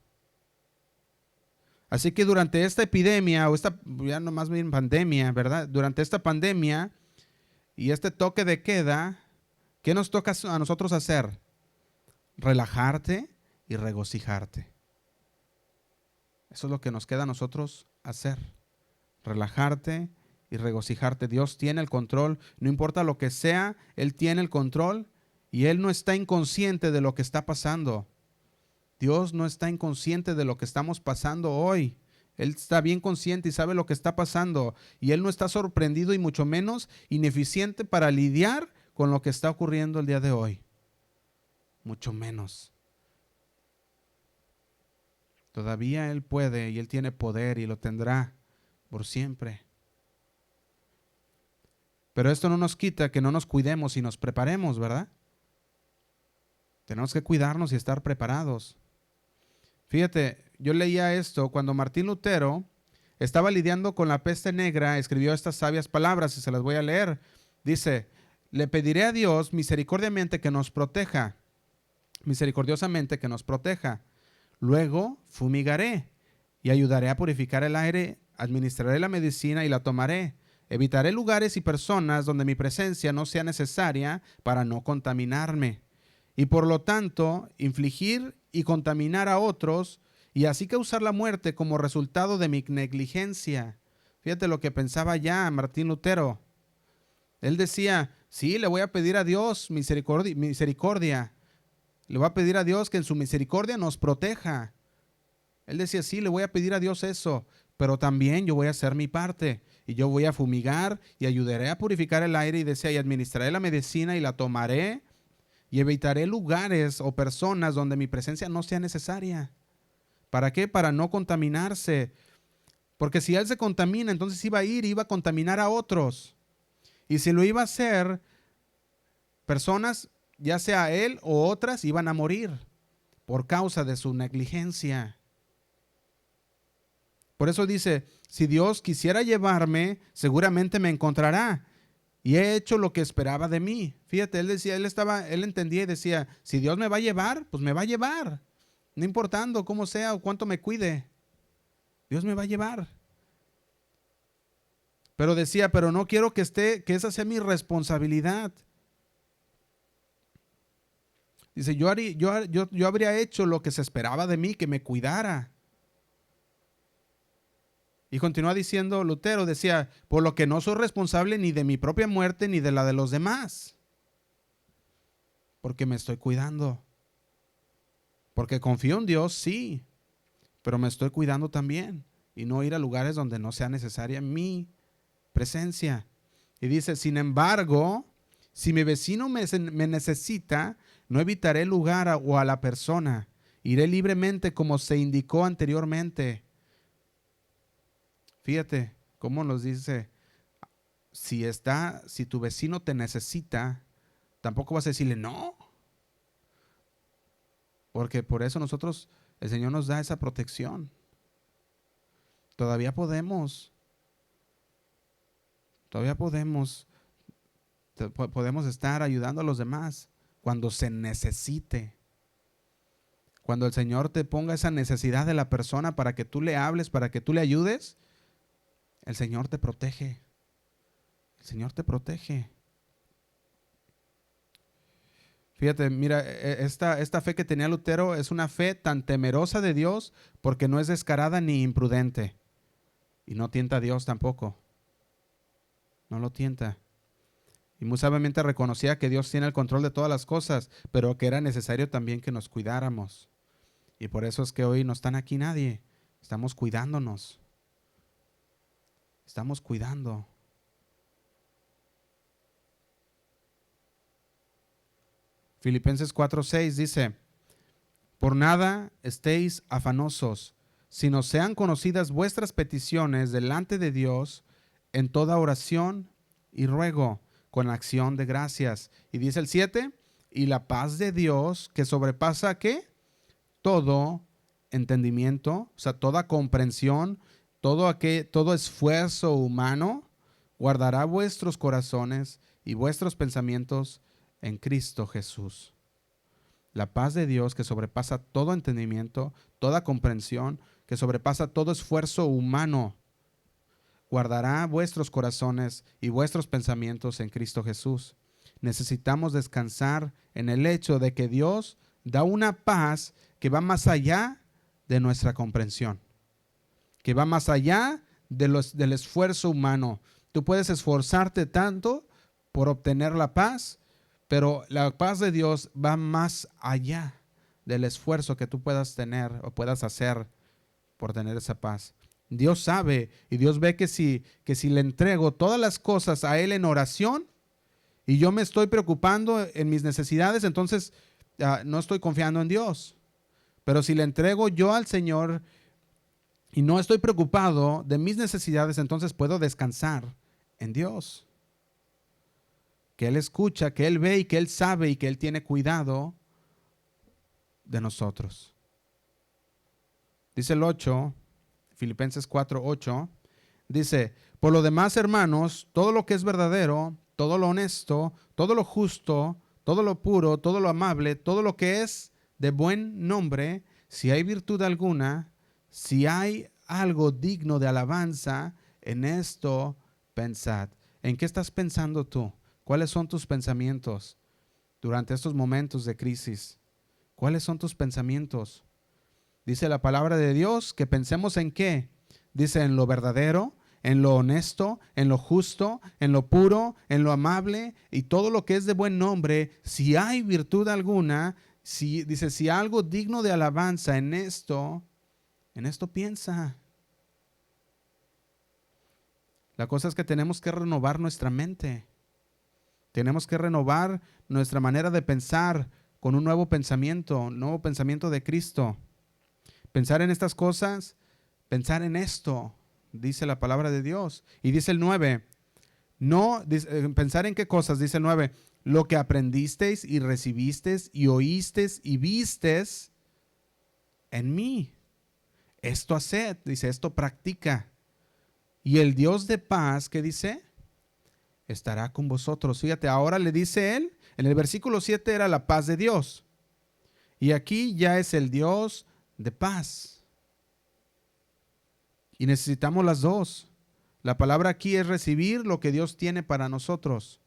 S3: Así que durante esta epidemia, o esta, ya no más bien pandemia, ¿verdad? Durante esta pandemia y este toque de queda, ¿qué nos toca a nosotros hacer? Relajarte y regocijarte. Eso es lo que nos queda a nosotros hacer. Relajarte y regocijarte. Dios tiene el control. No importa lo que sea, Él tiene el control y Él no está inconsciente de lo que está pasando. Dios no está inconsciente de lo que estamos pasando hoy. Él está bien consciente y sabe lo que está pasando. Y Él no está sorprendido y mucho menos ineficiente para lidiar con lo que está ocurriendo el día de hoy. Mucho menos. Todavía Él puede y Él tiene poder y lo tendrá por siempre. Pero esto no nos quita que no nos cuidemos y nos preparemos, ¿verdad? Tenemos que cuidarnos y estar preparados. Fíjate, yo leía esto cuando Martín Lutero estaba lidiando con la peste negra, escribió estas sabias palabras y se las voy a leer. Dice, le pediré a Dios misericordiosamente que nos proteja. Luego fumigaré y ayudaré a purificar el aire, administraré la medicina y la tomaré. Evitaré lugares y personas donde mi presencia no sea necesaria para no contaminarme. Y por lo tanto, infligir y contaminar a otros y así causar la muerte como resultado de mi negligencia. Fíjate lo que pensaba ya Martín Lutero. Él decía, sí, le voy a pedir a Dios misericordia. Le voy a pedir a Dios que en su misericordia nos proteja. Él decía, sí, le voy a pedir a Dios eso, pero también yo voy a hacer mi parte. Y yo voy a fumigar y ayudaré a purificar el aire y decía, y administraré la medicina y la tomaré. Y evitaré lugares o personas donde mi presencia no sea necesaria. ¿Para qué? Para no contaminarse. Porque si él se contamina, entonces iba a ir y iba a contaminar a otros. Y si lo iba a hacer, personas, ya sea él o otras, iban a morir por causa de su negligencia. Por eso dice, si Dios quisiera llevarme, seguramente me encontrará. Y he hecho lo que esperaba de mí. Fíjate, él decía, él entendía y decía, si Dios me va a llevar, pues me va a llevar. No importando cómo sea o cuánto me cuide. Dios me va a llevar. Pero decía, pero no quiero que esa sea mi responsabilidad. Dice, yo habría hecho lo que se esperaba de mí, que me cuidara. Y continúa diciendo Lutero, decía, por lo que no soy responsable ni de mi propia muerte ni de la de los demás. Porque me estoy cuidando. Porque confío en Dios, sí, pero me estoy cuidando también. Y no ir a lugares donde no sea necesaria mi presencia. Y dice, sin embargo, si mi vecino me necesita, no evitaré el lugar o a la persona. Iré libremente como se indicó anteriormente. Fíjate cómo nos dice, si tu vecino te necesita, tampoco vas a decirle no. Porque por eso el Señor nos da esa protección. Todavía podemos estar ayudando a los demás cuando se necesite. Cuando el Señor te ponga esa necesidad de la persona para que tú le hables, para que tú le ayudes, el Señor te protege. El Señor te protege. Fíjate, mira, esta fe que tenía Lutero es una fe tan temerosa de Dios porque no es descarada ni imprudente. Y no tienta a Dios tampoco. No lo tienta. Y muy sabiamente reconocía que Dios tiene el control de todas las cosas, pero que era necesario también que nos cuidáramos. Y por eso es que hoy no están aquí nadie. Estamos cuidándonos. Estamos cuidando. Filipenses 4:6 dice, por nada estéis afanosos, sino sean conocidas vuestras peticiones delante de Dios en toda oración y ruego, con acción de gracias. Y dice el 7, y la paz de Dios, que sobrepasa, ¿qué? Todo entendimiento, o sea, toda comprensión, todo esfuerzo humano, guardará vuestros corazones y vuestros pensamientos en Cristo Jesús. La paz de Dios que sobrepasa todo entendimiento, toda comprensión, que sobrepasa todo esfuerzo humano, guardará vuestros corazones y vuestros pensamientos en Cristo Jesús. Necesitamos descansar en el hecho de que Dios da una paz que va más allá de nuestra comprensión, que va más allá del esfuerzo humano. Tú puedes esforzarte tanto por obtener la paz, pero la paz de Dios va más allá del esfuerzo que tú puedas tener o puedas hacer por tener esa paz. Dios sabe y Dios ve que si le entrego todas las cosas a Él en oración y yo me estoy preocupando en mis necesidades, entonces no estoy confiando en Dios. Pero si le entrego yo al Señor y no estoy preocupado de mis necesidades, entonces puedo descansar en Dios. Que Él escucha, que Él ve y que Él sabe y que Él tiene cuidado de nosotros. Dice el 8, Filipenses 4:8, dice, por lo demás, hermanos, todo lo que es verdadero, todo lo honesto, todo lo justo, todo lo puro, todo lo amable, todo lo que es de buen nombre, si hay virtud alguna, si hay algo digno de alabanza, en esto pensad. ¿En qué estás pensando tú? ¿Cuáles son tus pensamientos durante estos momentos de crisis? ¿Cuáles son tus pensamientos? Dice la palabra de Dios que pensemos en qué. Dice en lo verdadero, en lo honesto, en lo justo, en lo puro, en lo amable y todo lo que es de buen nombre. Si hay virtud alguna, dice, si algo digno de alabanza, en esto piensa. La cosa es que tenemos que renovar nuestra mente. Tenemos que renovar nuestra manera de pensar con un nuevo pensamiento de Cristo. Pensar en estas cosas, pensar en esto, dice la palabra de Dios. Y dice el 9, pensar en qué cosas, dice el 9, lo que aprendisteis y recibisteis y oísteis y visteis en mí. Esto haced, dice, esto practica. Y el Dios de paz, ¿qué dice? Estará con vosotros. Fíjate, ahora le dice él, en el versículo 7 era la paz de Dios. Y aquí ya es el Dios de paz. Y necesitamos las dos. La palabra aquí es recibir lo que Dios tiene para nosotros.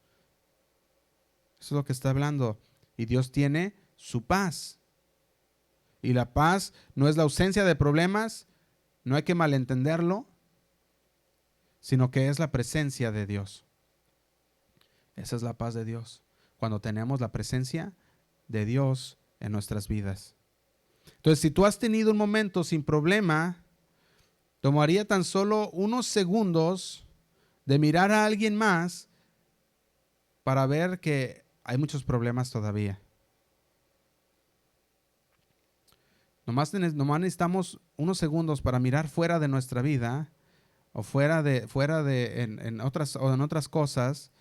S3: Eso es lo que está hablando. Y Dios tiene su paz. Y la paz no es la ausencia de problemas, no hay que malentenderlo, sino que es la presencia de Dios. Esa es la paz de Dios, cuando tenemos la presencia de Dios en nuestras vidas. Entonces, si tú has tenido un momento sin problema, tomaría tan solo unos segundos de mirar a alguien más para ver que hay muchos problemas todavía. Nomás necesitamos unos segundos para mirar fuera de nuestra vida o en otras cosas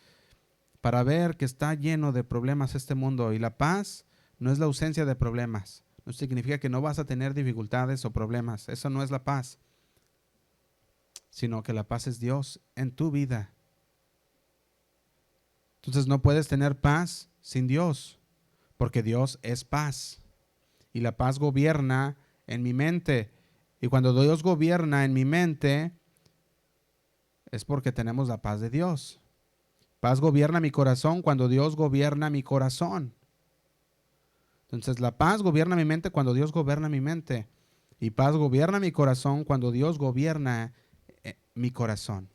S3: para ver que está lleno de problemas este mundo. Y la paz no es la ausencia de problemas. No significa que no vas a tener dificultades o problemas. Eso no es la paz. Sino que la paz es Dios en tu vida. Entonces no puedes tener paz sin Dios, porque Dios es paz. Y la paz gobierna en mi mente. Y cuando Dios gobierna en mi mente, es porque tenemos la paz de Dios. Paz gobierna mi corazón cuando Dios gobierna mi corazón. Entonces la paz gobierna mi mente cuando Dios gobierna mi mente. Y paz gobierna mi corazón cuando Dios gobierna mi corazón.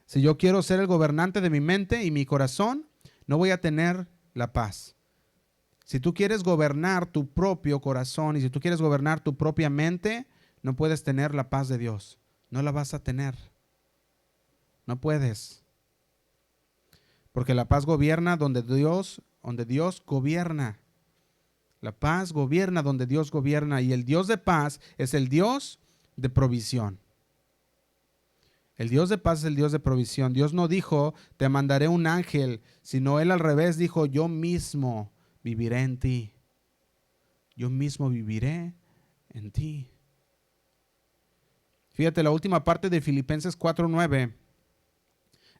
S3: Si yo quiero ser el gobernante de mi mente y mi corazón, no voy a tener la paz. Si tú quieres gobernar tu propio corazón y si tú quieres gobernar tu propia mente, no puedes tener la paz de Dios. No la vas a tener. No puedes. Porque la paz gobierna donde Dios gobierna. La paz gobierna donde Dios gobierna, y el Dios de paz es el Dios de provisión. El Dios de paz es el Dios de provisión. Dios no dijo, te mandaré un ángel, sino Él al revés dijo, yo mismo viviré en ti. Yo mismo viviré en ti. Fíjate, la última parte de Filipenses 4:9.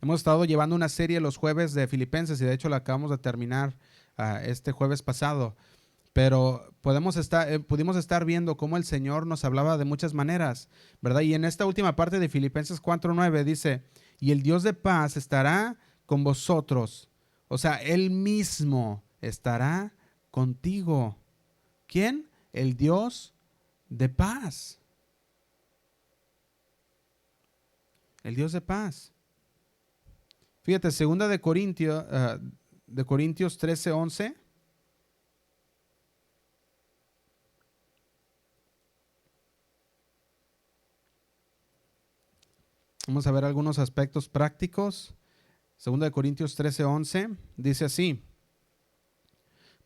S3: Hemos estado llevando una serie los jueves de Filipenses, y de hecho la acabamos de terminar este jueves pasado. Pero pudimos estar viendo cómo el Señor nos hablaba de muchas maneras, ¿verdad? Y en esta última parte de Filipenses 4:9 dice, y el Dios de paz estará con vosotros. O sea, Él mismo estará contigo. ¿Quién? El Dios de paz. El Dios de paz. Fíjate, segunda de Corintios 13:11. Vamos a ver algunos aspectos prácticos. Segunda de Corintios 13:11 dice así: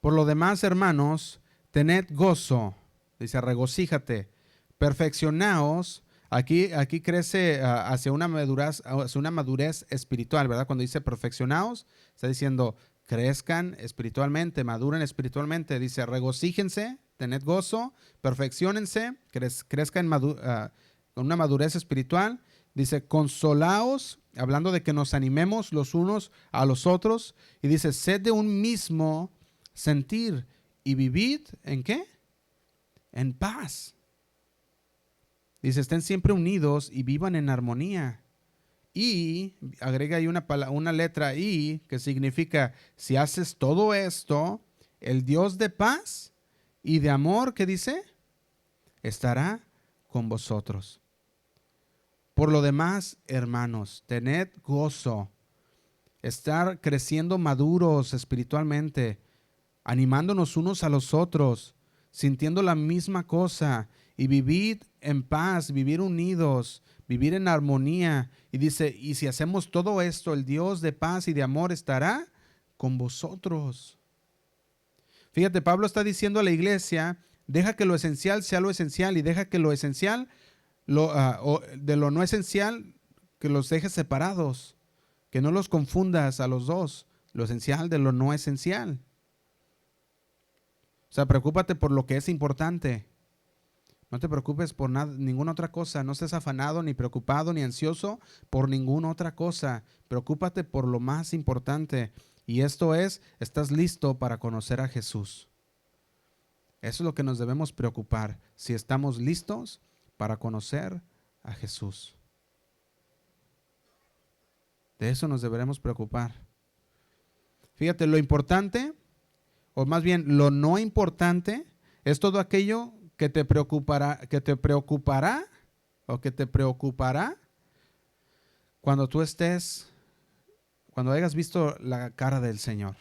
S3: por lo demás, hermanos, tened gozo, dice, regocíjate, perfeccionaos. Aquí crece hacia una madurez espiritual, ¿verdad? Cuando dice perfeccionaos, está diciendo crezcan espiritualmente, maduren espiritualmente. Dice regocíjense, tened gozo, perfeccionense, crezcan con una madurez espiritual. Dice consolaos, hablando de que nos animemos los unos a los otros. Y dice sed de un mismo sentir y vivid, ¿en qué? En paz. Dice, estén siempre unidos y vivan en armonía. Y agrega ahí una letra I que significa, si haces todo esto, el Dios de paz y de amor, ¿qué dice? Estará con vosotros. Por lo demás, hermanos, tened gozo, estar creciendo maduros espiritualmente, animándonos unos a los otros, sintiendo la misma cosa, y vivid en paz, vivir unidos, vivir en armonía. Y dice, y si hacemos todo esto, el Dios de paz y de amor estará con vosotros. Fíjate, Pablo está diciendo a la iglesia, deja que lo esencial sea lo esencial, y deja que lo esencial de lo no esencial, que los dejes separados, que no los confundas a los dos, lo esencial de lo no esencial. O sea, preocúpate por lo que es importante. No te preocupes por nada, ninguna otra cosa. No estés afanado, ni preocupado, ni ansioso por ninguna otra cosa. Preocúpate por lo más importante. Y esto es, estás listo para conocer a Jesús. Eso es lo que nos debemos preocupar. Si estamos listos para conocer a Jesús. De eso nos deberemos preocupar. Fíjate, lo importante, o más bien lo no importante, es todo aquello que te preocupará cuando hayas visto la cara del Señor.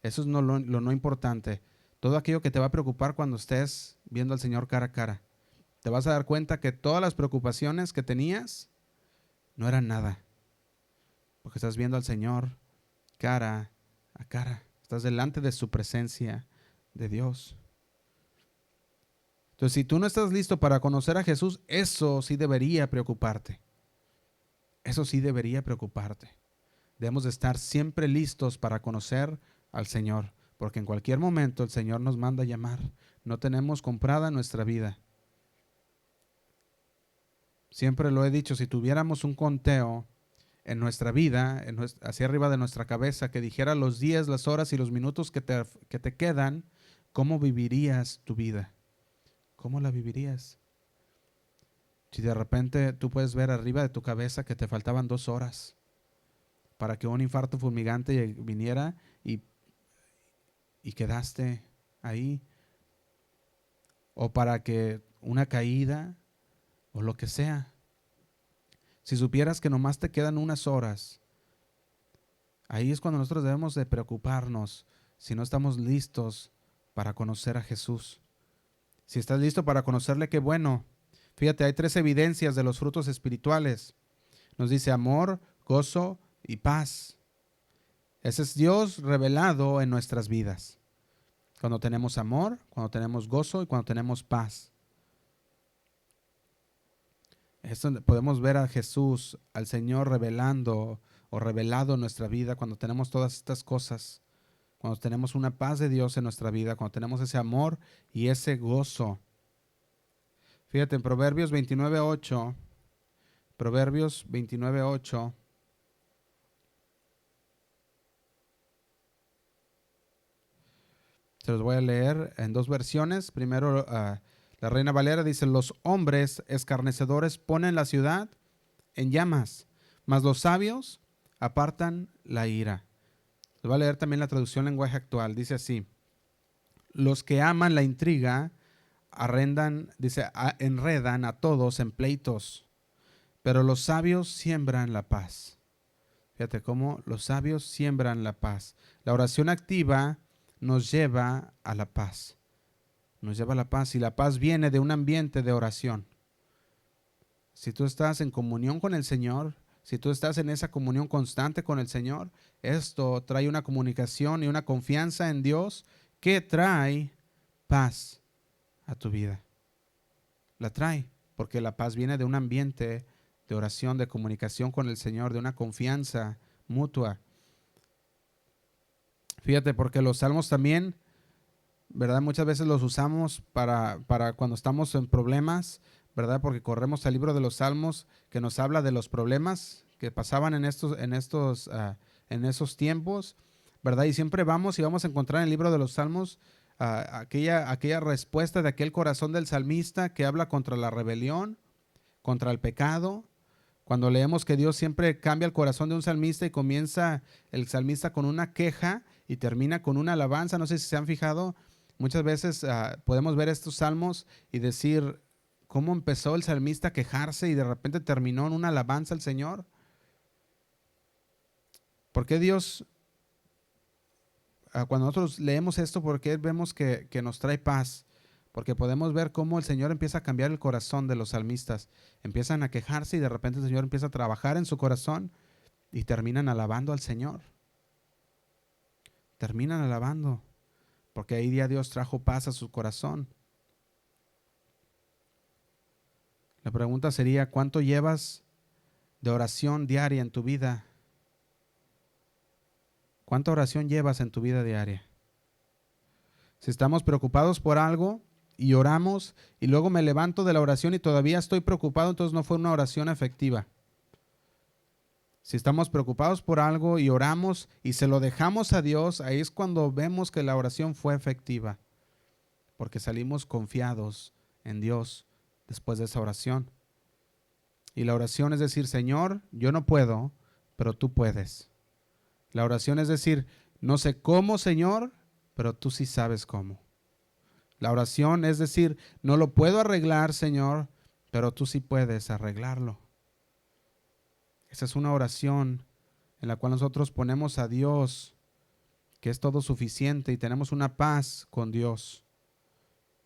S3: Eso es lo no importante. Todo aquello que te va a preocupar cuando estés viendo al Señor cara a cara. Te vas a dar cuenta que todas las preocupaciones que tenías no eran nada. Porque estás viendo al Señor cara a cara. Estás delante de su presencia de Dios. Entonces, si tú no estás listo para conocer a Jesús, eso sí debería preocuparte. Eso sí debería preocuparte. Debemos de estar siempre listos para conocer al Señor, porque en cualquier momento el Señor nos manda a llamar. No tenemos comprada nuestra vida. Siempre lo he dicho, si tuviéramos un conteo en nuestra vida, hacia arriba de nuestra cabeza, que dijera los días, las horas y los minutos que te quedan, ¿cómo vivirías tu vida? ¿Cómo la vivirías? Si de repente tú puedes ver arriba de tu cabeza que te faltaban 2 horas para que un infarto fulminante viniera y quedaste ahí, o para que una caída o lo que sea. Si supieras que nomás te quedan unas horas, ahí es cuando nosotros debemos de preocuparnos si no estamos listos para conocer a Jesús. Si estás listo para conocerle, qué bueno. Fíjate, hay 3 evidencias de los frutos espirituales. Nos dice amor, gozo y paz. Ese es Dios revelado en nuestras vidas. Cuando tenemos amor, cuando tenemos gozo y cuando tenemos paz. Esto podemos ver a Jesús, al Señor revelando o revelado en nuestra vida cuando tenemos todas estas cosas. Cuando tenemos una paz de Dios en nuestra vida, cuando tenemos ese amor y ese gozo. Fíjate, en Proverbios 29:8, Proverbios 29:8, se los voy a leer en dos versiones. Primero, la Reina Valera dice: los hombres escarnecedores ponen la ciudad en llamas, mas los sabios apartan la ira. Les voy a leer también la traducción lenguaje actual. Dice así: los que aman la intriga enredan a todos en pleitos, pero los sabios siembran la paz. Fíjate cómo los sabios siembran la paz. La oración activa nos lleva a la paz. Nos lleva a la paz, y la paz viene de un ambiente de oración. Si tú estás en comunión con el Señor, si tú estás en esa comunión constante con el Señor, esto trae una comunicación y una confianza en Dios que trae paz a tu vida. La trae, porque la paz viene de un ambiente de oración, de comunicación con el Señor, de una confianza mutua. Fíjate, porque los salmos también, ¿verdad? Muchas veces los usamos para cuando estamos en problemas, ¿verdad? Porque corremos al libro de los salmos que nos habla de los problemas que pasaban en esos tiempos, ¿verdad? Y siempre vamos a encontrar en el libro de los salmos aquella respuesta de aquel corazón del salmista que habla contra la rebelión, contra el pecado. Cuando leemos que Dios siempre cambia el corazón de un salmista y comienza el salmista con una queja y termina con una alabanza. No sé si se han fijado, muchas veces podemos ver estos salmos y decir cómo empezó el salmista a quejarse y de repente terminó en una alabanza al Señor. ¿Por qué Dios, cuando nosotros leemos esto, por qué vemos que nos trae paz? Porque podemos ver cómo el Señor empieza a cambiar el corazón de los salmistas. Empiezan a quejarse y de repente el Señor empieza a trabajar en su corazón y terminan alabando al Señor. Terminan alabando, porque ahí día Dios trajo paz a su corazón. La pregunta sería: ¿cuánto llevas de oración diaria en tu vida? ¿Cuánta oración llevas en tu vida diaria? Si estamos preocupados por algo y oramos y luego me levanto de la oración y todavía estoy preocupado, entonces no fue una oración efectiva. Si estamos preocupados por algo y oramos y se lo dejamos a Dios, ahí es cuando vemos que la oración fue efectiva, porque salimos confiados en Dios después de esa oración. Y la oración es decir: Señor, yo no puedo, pero tú puedes. La oración es decir: no sé cómo, Señor, pero tú sí sabes cómo. La oración es decir: no lo puedo arreglar, Señor, pero tú sí puedes arreglarlo. Esa es una oración en la cual nosotros ponemos a Dios, que es todo suficiente, y tenemos una paz con Dios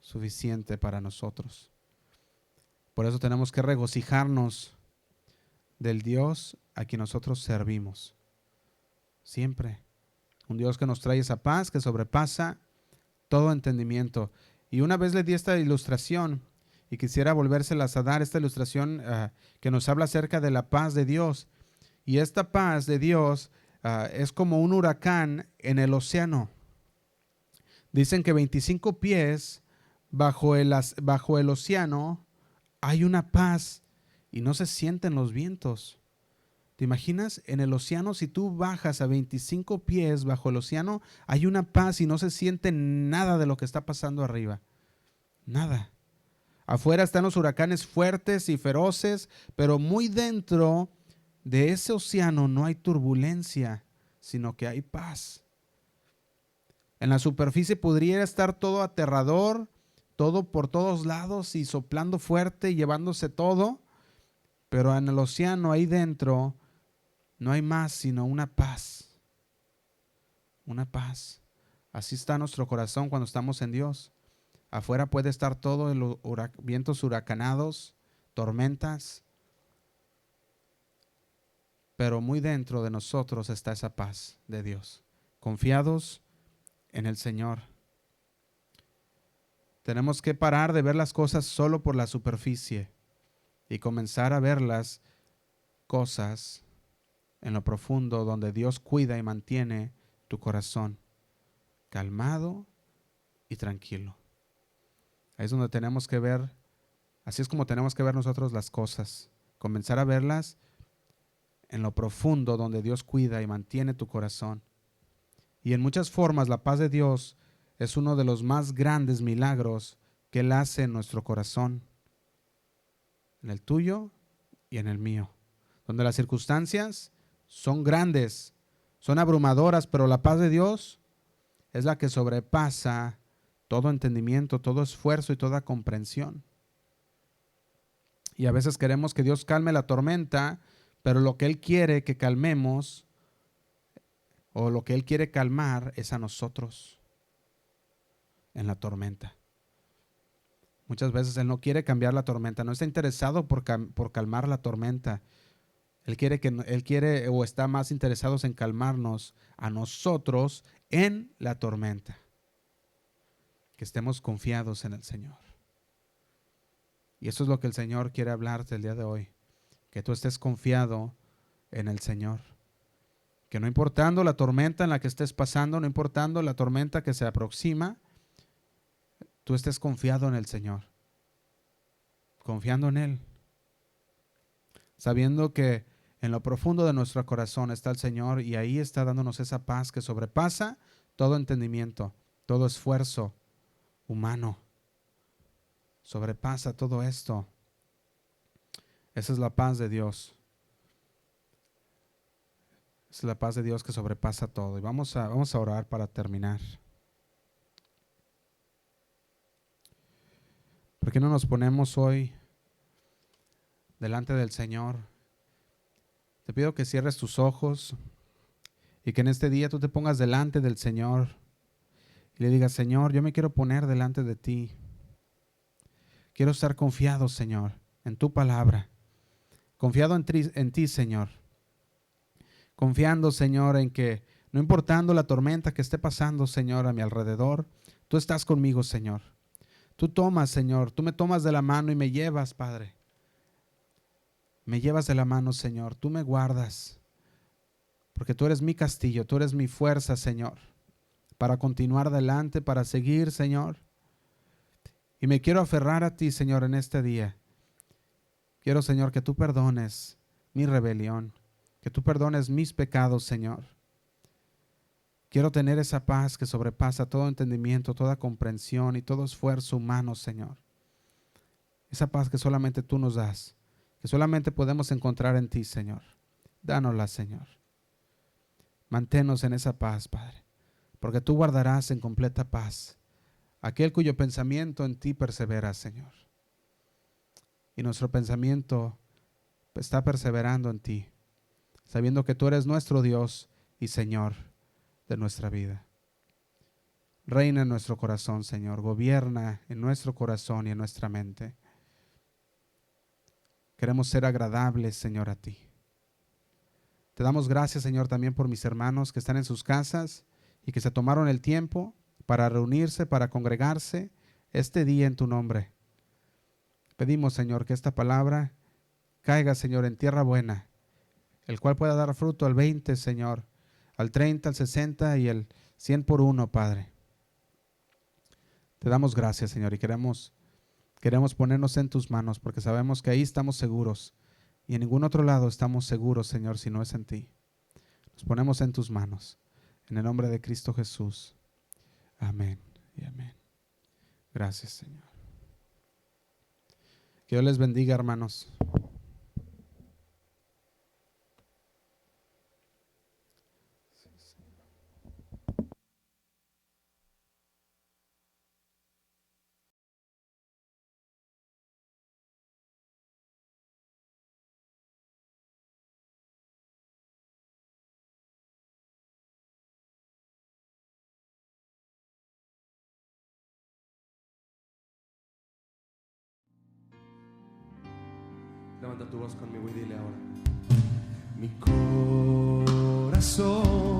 S3: suficiente para nosotros. Por eso tenemos que regocijarnos del Dios a quien nosotros servimos. Siempre. Un Dios que nos trae esa paz que sobrepasa todo entendimiento. Y una vez le di esta ilustración y quisiera volvérselas a dar, esta ilustración que nos habla acerca de la paz de Dios. Y esta paz de Dios es como un huracán en el océano. Dicen que 25 pies bajo el océano hay una paz y no se sienten los vientos. ¿Te imaginas? En el océano, si tú bajas a 25 pies bajo el océano, hay una paz y no se siente nada de lo que está pasando arriba. Nada. Afuera están los huracanes fuertes y feroces, pero muy dentro de ese océano no hay turbulencia, sino que hay paz. En la superficie podría estar todo aterrador, todo por todos lados y soplando fuerte y llevándose todo, pero en el océano ahí dentro no hay más sino una paz. Una paz. Así está nuestro corazón cuando estamos en Dios. Afuera puede estar todo en vientos huracanados, tormentas, pero muy dentro de nosotros está esa paz de Dios, confiados en el Señor. Tenemos que parar de ver las cosas solo por la superficie y comenzar a ver las cosas en lo profundo, donde Dios cuida y mantiene tu corazón calmado y tranquilo. Ahí es donde tenemos que ver, así es como tenemos que ver nosotros las cosas, comenzar a verlas en lo profundo, donde Dios cuida y mantiene tu corazón. Y en muchas formas la paz de Dios es uno de los más grandes milagros que Él hace en nuestro corazón, en el tuyo y en el mío, donde las circunstancias son grandes, son abrumadoras, pero la paz de Dios es la que sobrepasa todo entendimiento, todo esfuerzo y toda comprensión. Y a veces queremos que Dios calme la tormenta, pero lo que Él quiere que calmemos, o lo que Él quiere calmar, es a nosotros en la tormenta. Muchas veces Él no quiere cambiar la tormenta, no está interesado por calmar la tormenta. Él quiere o está más interesado en calmarnos a nosotros en la tormenta. Que estemos confiados en el Señor. Y eso es lo que el Señor quiere hablarte el día de hoy. Que tú estés confiado en el Señor. Que no importando la tormenta en la que estés pasando, no importando la tormenta que se aproxima, tú estés confiado en el Señor. Confiando en Él. Sabiendo que en lo profundo de nuestro corazón está el Señor y ahí está dándonos esa paz que sobrepasa todo entendimiento, todo esfuerzo humano. Sobrepasa todo esto. Esa es la paz de Dios. Esa es la paz de Dios que sobrepasa todo. Y vamos a orar para terminar. ¿Por qué no nos ponemos hoy delante del Señor? Te pido que cierres tus ojos y que en este día tú te pongas delante del Señor y le digas: Señor, yo me quiero poner delante de ti. Quiero estar confiado, Señor, en tu palabra. Confiado en ti, Señor. Confiando, Señor, en que no importando la tormenta que esté pasando, Señor, a mi alrededor, tú estás conmigo, Señor. Tú tomas, Señor, tú me tomas de la mano y me llevas, Padre. Me llevas de la mano, Señor. Tú me guardas. Porque tú eres mi castillo, tú eres mi fuerza, Señor, para continuar adelante, para seguir, Señor. Y me quiero aferrar a ti, Señor, en este día. Quiero, Señor, que tú perdones mi rebelión, que tú perdones mis pecados, Señor. Quiero tener esa paz que sobrepasa todo entendimiento, toda comprensión y todo esfuerzo humano, Señor. Esa paz que solamente tú nos das, que solamente podemos encontrar en ti, Señor. Dánosla, Señor. Manténnos en esa paz, Padre, porque tú guardarás en completa paz aquel cuyo pensamiento en ti persevera, Señor. Y nuestro pensamiento está perseverando en ti, sabiendo que tú eres nuestro Dios y Señor de nuestra vida. Reina en nuestro corazón, Señor. Gobierna en nuestro corazón y en nuestra mente. Queremos ser agradables, Señor, a ti. Te damos gracias, Señor, también por mis hermanos que están en sus casas y que se tomaron el tiempo para reunirse, para congregarse este día en tu nombre. Pedimos, Señor, que esta palabra caiga, Señor, en tierra buena, el cual pueda dar fruto al 20, Señor, al 30, al 60 y el 100 por uno, Padre. Te damos gracias, Señor, y queremos ponernos en tus manos porque sabemos que ahí estamos seguros y en ningún otro lado estamos seguros, Señor, si no es en ti. Nos ponemos en tus manos, en el nombre de Cristo Jesús. Amén y amén. Gracias, Señor. Que Dios les bendiga, hermanos.
S1: Levanta tu voz conmigo y dile ahora: mi corazón